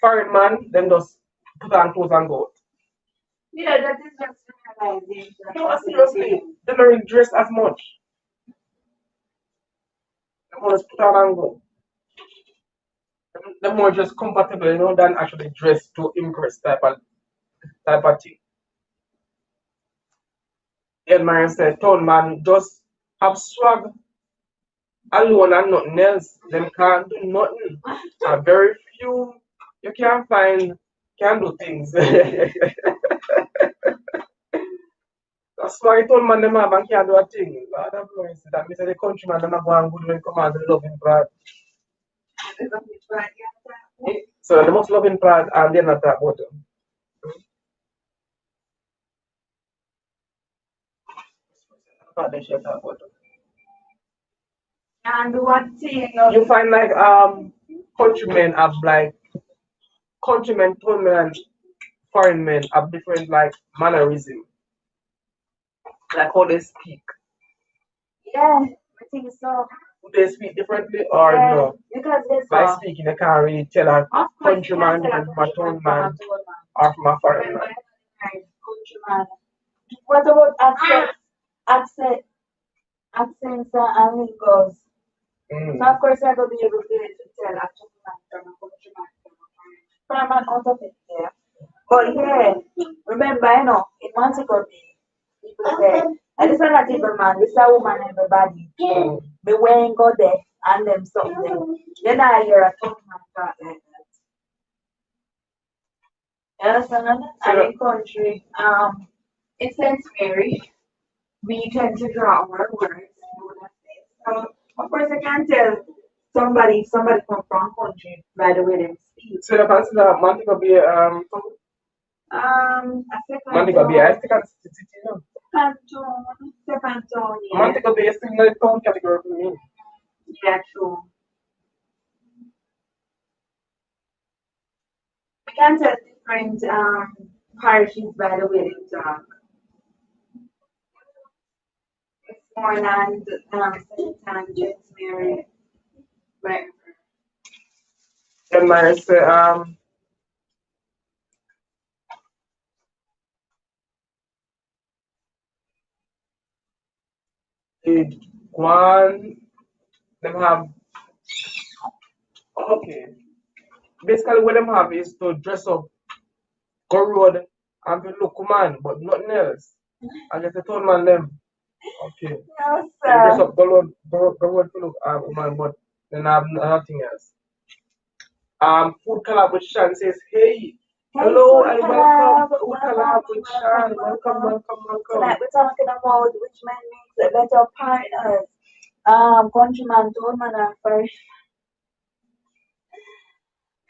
Foreign man, them just put on clothes and go. Yeah, that is just realization. No, seriously, they don't really dress as much. They more just put on and go. They're more just comfortable, you know, than actually dress to impress type of thing. Yeah, man said, town man just have swag alone and nothing else. Them can't do nothing. Very few you can find can do things. That's why told man them have and can't do a thing. Lord have mercy. That means the countryman them are going good when it come out to the loving part. So the most loving part and they're not that about them. And what thing? You find like countrymen have like countrymen, town men and foreign men have different like mannerism. Like how they speak. Yeah, I think so. Do they speak differently or Yeah, no? because there's By speaking, you can't really tell a of course you countryman can't tell a from a town countryman from a man town man. or from a foreign Remember, man. countryman What about accent, accents and lingos? So of course I will be able to tell a Chinaman from a countryman from an out of it, yeah. But yeah, remember, in Montego Bay, people say, and this is not even man, this is a woman, everybody. Me when go there and them something. Then I hear a tongue man talk like that. You understand? And in country, in St. Mary, we tend to draw our words. So of course I can tell somebody if somebody come from country by the way they speak. So you consider Montego Bay I say Montego Bay, I think it's city, Canton, Canton, yeah. Montego Bay is still in the town category for me. Yeah, true. We can tell different parishes by the way they talk. Westmoreland, St. Anne, James Mary, right? Then my say the one them have okay. Basically what them have is to dress up, go road and to look man, but nothing else. I just told man them. Okay. Yes, They dress sir. up, go road to look man, but then I have nothing else. Food collab with Shan says, hey, hello and welcome. Food collab with Shan. Welcome, welcome, welcome. Tonight we're talking about which man makes a better partner. Countryman, told man, and first.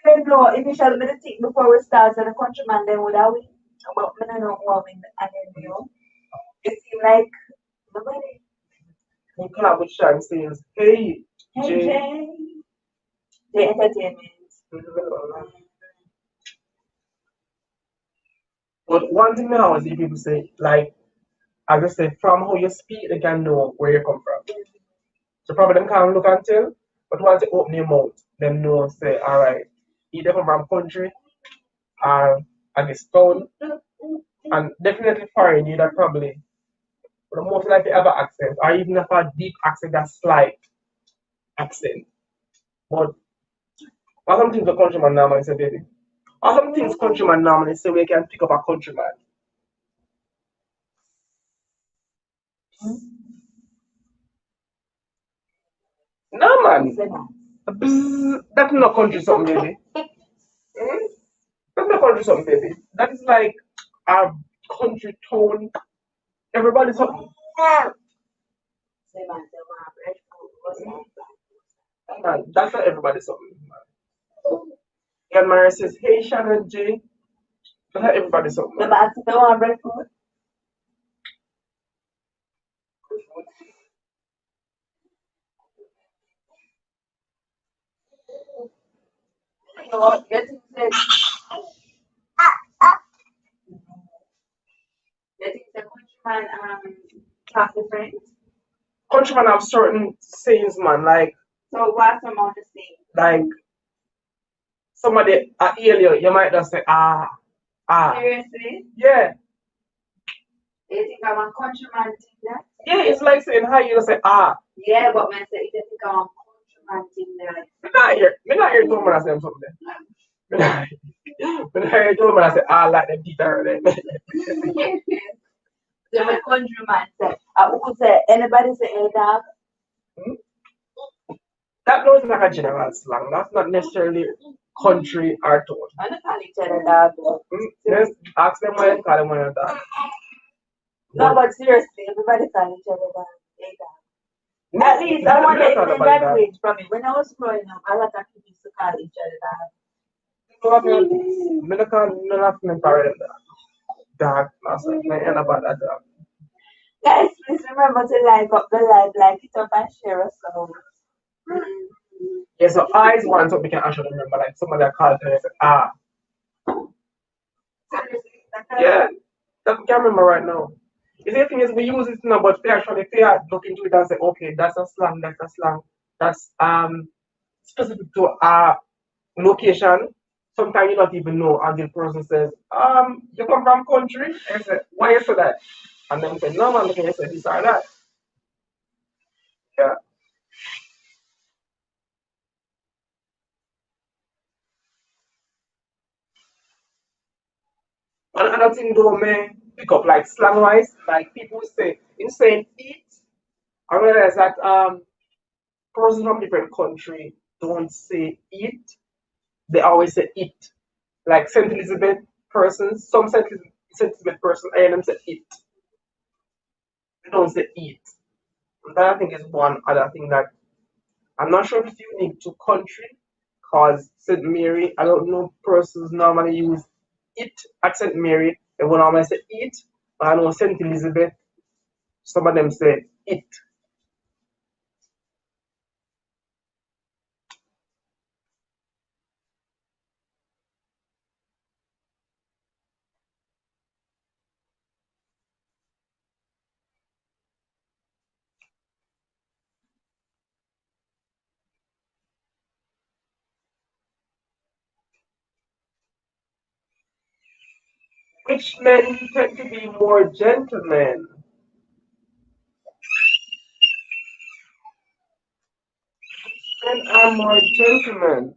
I don't know, initially, I think before we start, so the countryman then would have win. But I don't know who win, and then, it seemed like nobody. Food collab with Shan says, hey, Hey, Jay. Jay. The entertainment. But one thing now is if people say, like, as I say, from how you speak, they can know where you come from. So probably them can't look and tell, but once you open your mouth, them know, say, all right, either from country or at this town, and definitely foreign, you that probably the most likely ever accent, or even if a deep accent, that slight accent. But what some things a countryman normally say, baby? What some things countryman normally say we can pick up a countryman? No man. Bzz, that's not country something, baby. That's not country something, baby. That is like a country tone. Everybody's something. Man, that's not everybody something. And Mara says, hey Shannon J. That's not everybody something. The back to the one breadfruit. You know what? Getting said, getting the countryman talk different. Countrymen have certain sayings, man. Like, So what's some of the thing? like somebody hear you, you might just say, ah. Seriously? Yeah. You think I'm a countryman thing that? Yeah, it's like saying hi, you just say, ah. Yeah, but man say if you think I'm a countryman thing that. Me not hear two man say something. Me not hear two man say, ah, like them teeth are there. So my countryman say, who say, anybody say, hey dog? That was like a general slang. That's not necessarily country or tone. I don't call each other dog. Yes, ask them why you call them when you're dog. No, but seriously, everybody call each other dog. Hey dog. At least I want to even graduate from it. When I was growing up, a lot of people used to call each other dog. Me not call none of my parents dog. Master, I ain't about that dog. Guys, please remember to like up the live, like it up and share us out. Yeah, so I is one so we can actually remember, like somebody that called and said, ah. Yeah, that we can remember right now. You see, the thing is, we use it now, but we actually if we are look into it and say, okay, that's a slang, that's specific to a location. sometimes you not even know until the person says, you come from country? And I say, why you say that? And then say, no man, look, you say this or that. Yeah. And another thing though may pick up like slang wise, like people say in saying eat, I realize that persons from different country don't say eat, they always say eat. Like Saint Elizabeth persons, some Saint Elizabeth persons, I hear them say eat. They don't say eat. And that I think is one other thing that I'm not sure if it's unique to country, cause Saint Mary, I don't know persons normally use it at Saint Mary. They will normally say eat, but I know Saint Elizabeth, some of them say it. Which men tend to be more gentlemen. Men are more gentlemen.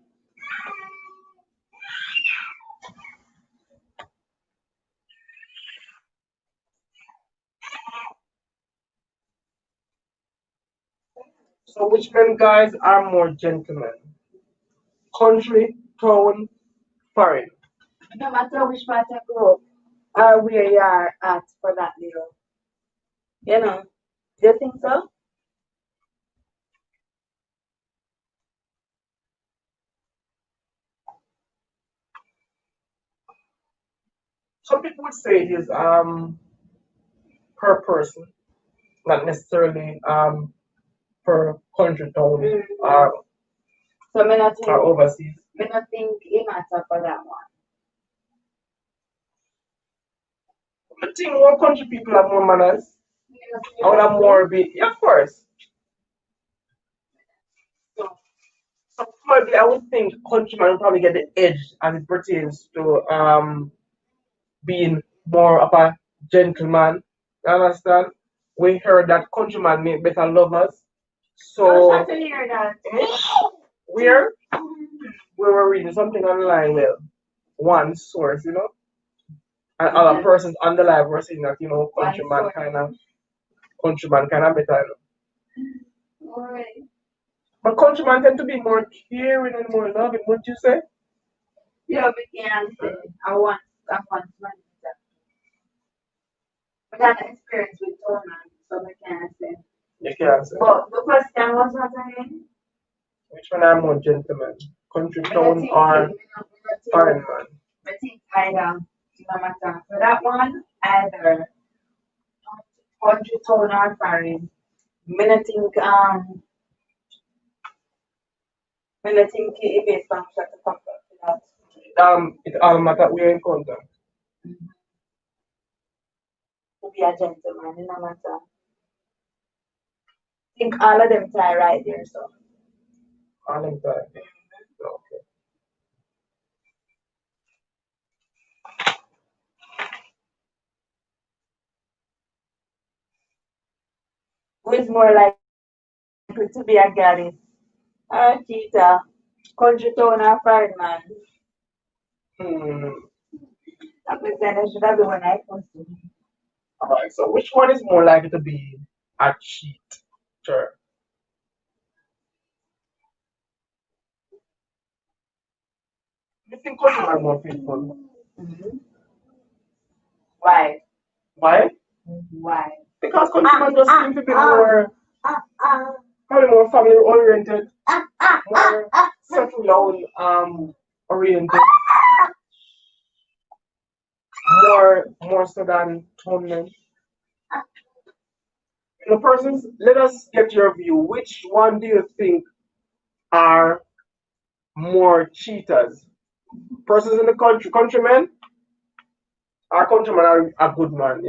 So which men guys are more gentlemen? Country, town, foreign. No matter which part you grow up or where you are at for that little. You know, do you think so? Some people would say it is per person, not necessarily per country, town, or, So me not or think, overseas. me not think it matter for that one. I think more country people have more manners. Me not I would think have more be yeah, of course. So, so probably I would think countryman would probably get the edge as it pertains to being more of a gentleman. You understand? We heard that countryman make better lovers. I was So trying to hear that. where we were reading something online, well, one source, and other Okay. persons on the live were saying that, One source. countryman kind of better. Alright. But countryman tend to be more caring and more loving, wouldn't you say? Yeah, but can't say. I want money. We got an experience with Tona, so we can't say. You can't say. But the question was what again? Which one are more gentlemen? Country Me not town think or it, me not foreign think, man? me think either, no matter. For that one, either country town or foreign. Me not think, me not think it based on such a factor for that. It all matter where you encounter. Mm-hmm. To be a gentleman, no matter. Think all of them tie right there, so. All in time. Okay. Who is more likely to be a goddess? Or a cheetah? Country town or foreign man? Hmm. That makes sense. I should have been when I first do. Alright, so which one is more likely to be a cheat? Sure. You think country are more faithful? Mm-hmm. Why? Why? Why? Because countrymen just seem to be more, probably more family oriented, more settle down oriented, more so than town men. Persons, let us get your view. Which one do you think are more cheaters? Persons in the countrymen, our countrymen are a good man.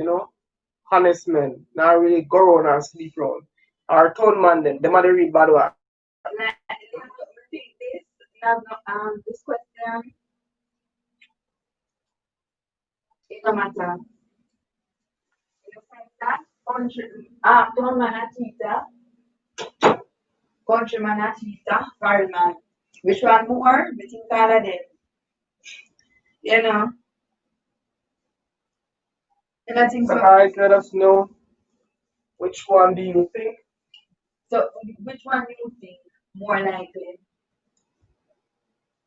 Honest men, not really go around and sleep around. Our town man, them are the real bad one. Like, you know, think this, you have, this question. no matter. You find that country, townman a cheater, countryman a cheater, foreign man. Which one more? We think all of them. You know, and I think So so. guys, let us know which one do you think? So, which one do you think more likely?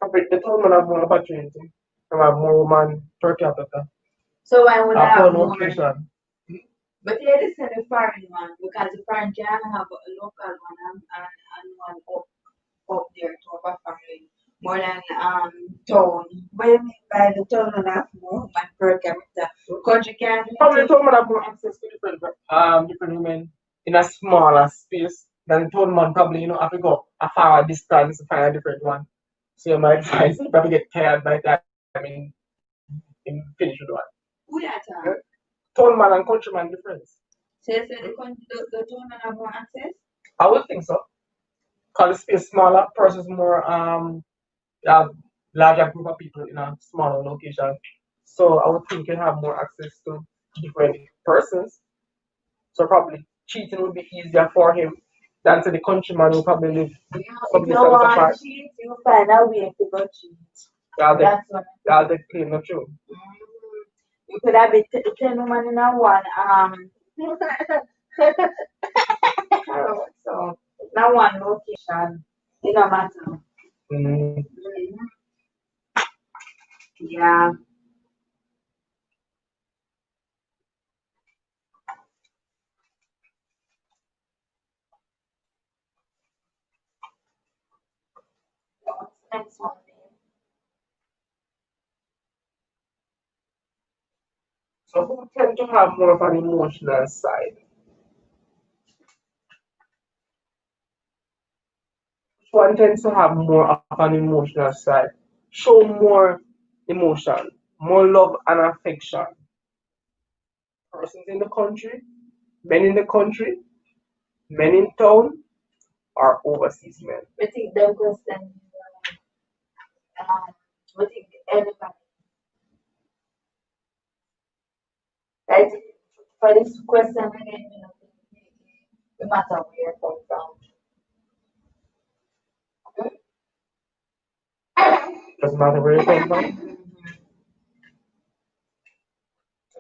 Probably the town man have more opportunity. They have more woman per capita. So I would have Upon more. location. But here they say the foreign one because the foreign can have a local one and one up there to a foreign more than town. What do you mean by the town and have more woman per capita? Country can Probably the town man have more access to different women in a smaller space than the town man probably, have to go a far distance to find a different one. So you might find you probably get tired by the time in finish with one. who that Yeah. Town man and countryman difference. So you say the town and have more access? I would think so. Because the space smaller, persons more you have larger group of people in a smaller location. So I would think you have more access to different persons. So probably cheating would be easier for him than to the countryman who probably live some If you distance want apart. to cheat, you find a way to go cheat. That's what the claim not true. you could have been 10 women in a one. So not one location. It don't matter. Mm. Yeah. What's the next one? So who tend to have more of an emotional side? Which one tends to have more of an emotional side? Show more emotion, more love and affection. Persons in the country, men in the country, men in town, or overseas men. I think the question I think everybody. I think for this question again, no matter where you come from. Doesn't matter where you come from.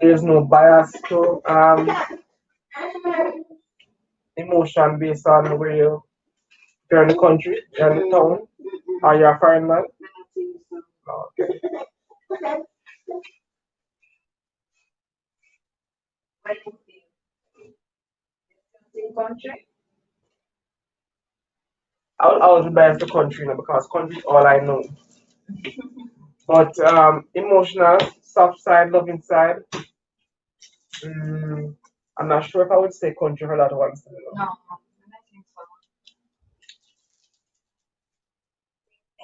There's no bias to emotion based on where you're in the country, you're in the town, or you're a foreign man. Okay. What do you think? Country? I will always bias the country, because country is all I know. But emotional, soft side, loving side, mm, I'm not sure if I would say country for that one. No, I think so.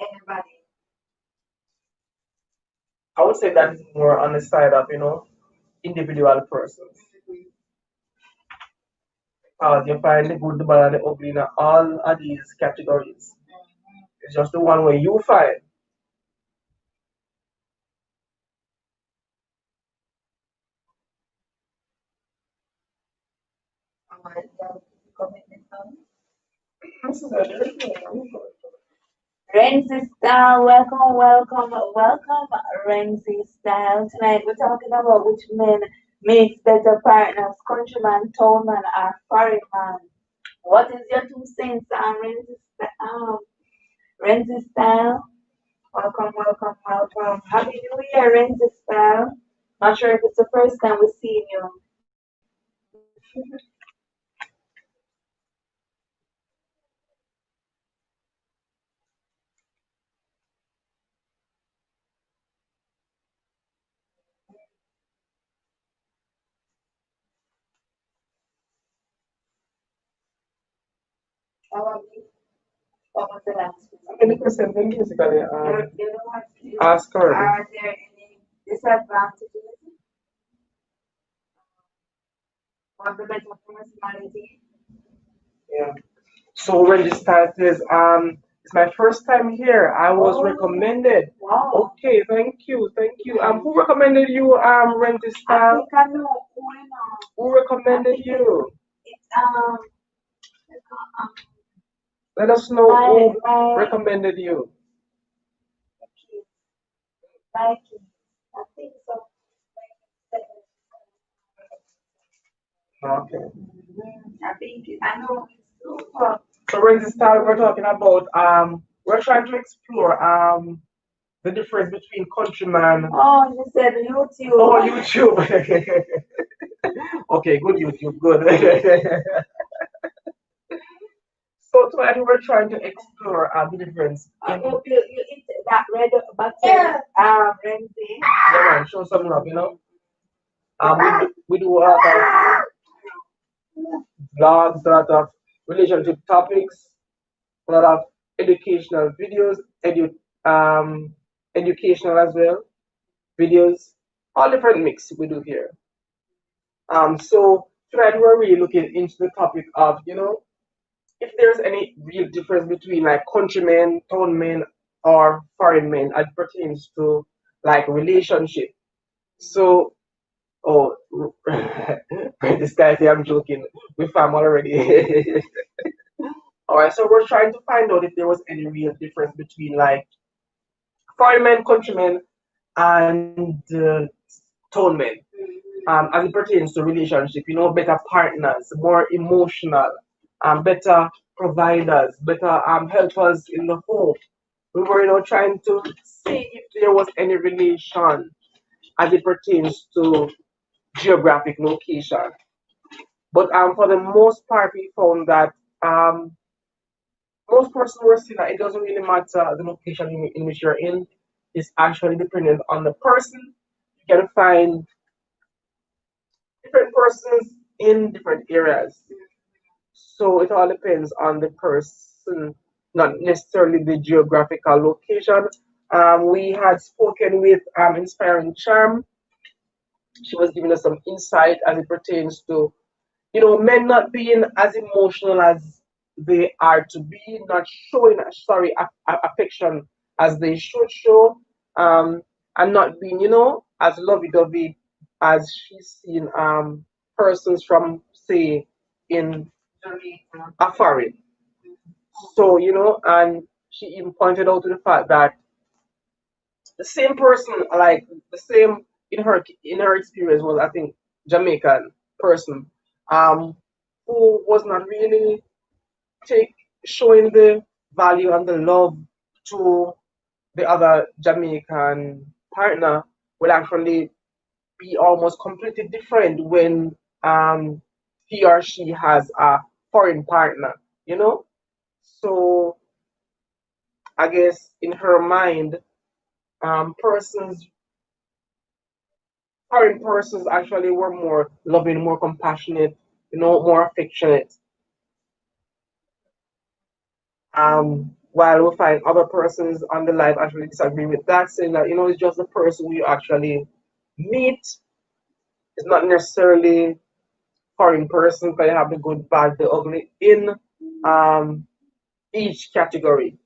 Anybody. I would say that is more on the side of, individual persons. You find the good, the bad, and the ugly in all of these categories. It's just the one way you find. Renzi Style, welcome, welcome, welcome, Renzi Style. Tonight we're talking about which men makes better partners, countryman, townman, or foreign man. What is your 2 cents on Renzi Style? Welcome, welcome, welcome. Happy New Year, Renzi Style. Not sure if it's the first time we're seeing you. What was the last one? Any question then basically You know what? ask her. Are there any disadvantages of the better personality? Yeah. So when this style says It's my first time here. I was Oh, recommended. wow. Okay, thank you, thank you. Who recommended you Renty I Style? think I know who I know. Who I recommended think you? it's Let us know my who my recommended you. kids, my kids. I think so. Okay. I think I know it's super. So Renty Style, we're talking about we're trying to explore the difference between countryman. Oh, you said Oh, YouTube. YouTube. Okay, good YouTube, good. So tonight we're trying to explore the difference I in hope you eat that red butter, Ramsey. yeah, man, show some love, you know. We do a lot of vlogs, a lot of relationship topics, a lot of educational videos, um educational as well, videos, all different mix we do here. So tonight we're really looking into the topic of, if there's any real difference between like countrymen, town men, or foreign men as pertains to like relationship. So, oh, this guy say I'm joking. We found already. All right, so we're trying to find out if there was any real difference between like foreign men, countrymen, and town men. As it pertains to relationship, better partners, more emotional, better providers, better helpers in the home. We were, trying to see if there was any relation as it pertains to geographic location. But for the most part, we found that um, most persons were saying that it doesn't really matter the location in which you're in. It's actually dependent on the person. You can find different persons in different areas. So it all depends on the person, not necessarily the geographical location. We had spoken with Inspiring Charm. She was giving us some insight as it pertains to, men not being as emotional as they are to be, not showing, sorry, affection as they should show, and not being, as lovey-dovey as she's seen persons from, say, in a foreign. So, and she even pointed out to the fact that the same person, like the same in her experience was, I think, Jamaican person, um, who was not really take showing the value and the love to the other Jamaican partner will actually be almost completely different when he or she has a foreign partner, you know? So I guess in her mind, persons foreign persons actually were more loving, more compassionate, more affectionate. While we find other persons on the life actually disagree with that, saying that it's just the person you actually meet. It's not necessarily foreign person, but you have the good, bad, the ugly in um, each category.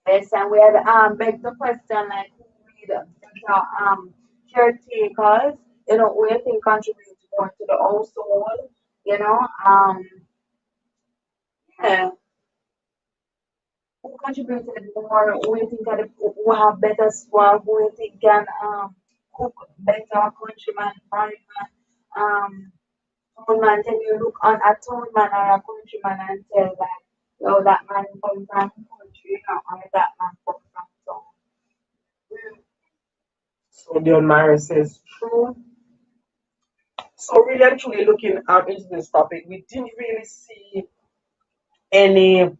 Yes, and we had beg the question like who read better caretakers, who you think contribute more to the household, you know, yeah, who contributed more, who you think are who have better swag, who you think can cook better, countryman, foreign man, town man, can you look on a town man or a countryman and tell that, oh, that man come from country, or that man come from town. So the admirer says true. So really and truly looking into this topic, we didn't really see any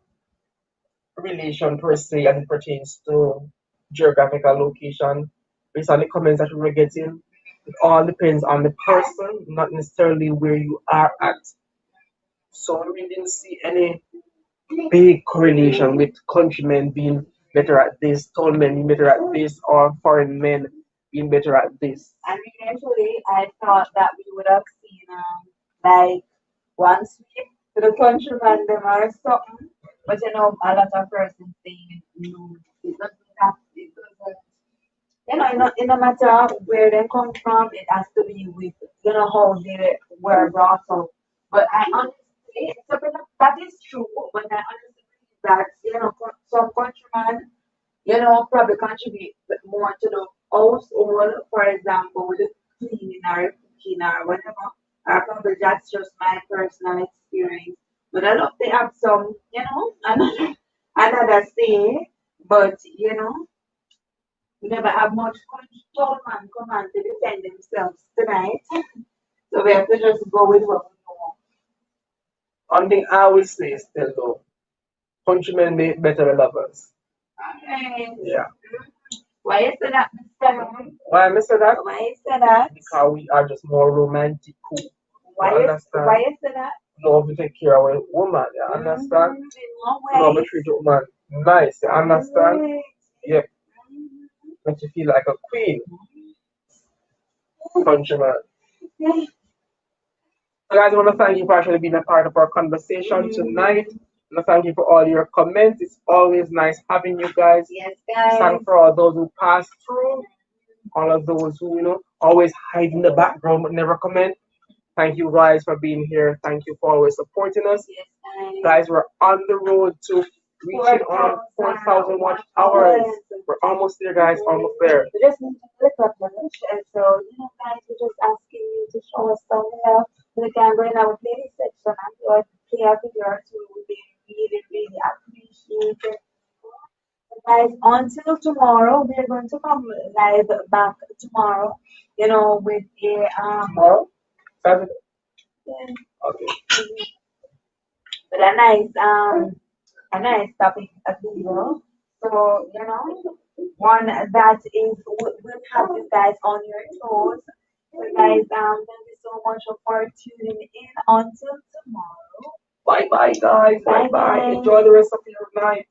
relation per se as it pertains to geographical location. Based on the comments that we were getting, it all depends on the person, not necessarily where you are at. So we didn't see any big correlation with countrymen being better at this, town men being better at this, or foreign men being better at this. And eventually, I thought that we would have seen like one sweep to the countryman them or something. But you know, a lot of persons saying no, it doesn't have, it doesn't. You know, in no matter where they come from, it has to be with you know how they were brought up. But I honestly, that is true. But I honestly believe that you know some countrymen you know, probably contribute more to the household, for example, with the cleaning or cooking or whatever. Or probably that's just my personal experience. But I love they have some, you know, another say. But you know, we never have much tall man come on to defend themselves tonight. So we have to just go with what we know. One thing I will say still though, countrymen make better lovers. Alright. Yeah. Why is that, Mr. Why I say that? Why is that? Because we are just more romantic. Cool. Why is that? Love to take care of a woman, you understand? Love to treat a woman nice, you understand? Yep. Make you feel like a queen. Countryman. So guys, I want to thank you for actually being a part of our conversation tonight. I want to thank you for all your comments. It's always nice having you guys. Yes, guys. Thank for all those who passed through, all of those who, you know, always hide in the background but never comment. Thank you guys for being here. Thank you for always supporting us. Yes, guys, we're on the road to reaching on 4,000 watch hours. We're almost there, guys. Almost there. We just need to click up the link. And so, you know, guys, we're just asking you to show us some love. We can go in our playlist section and play a video or two. We would be really, really appreciated. Guys, until tomorrow, we're going to come live back tomorrow, you know, with a Tomorrow? Saturday? yeah, Okay. with a nice topic as usual. So, you know, one that is will have you guys on your toes. So guys, thank you so much for tuning in until tomorrow. Bye bye, guys. Bye bye. Bye. Enjoy the rest of your night.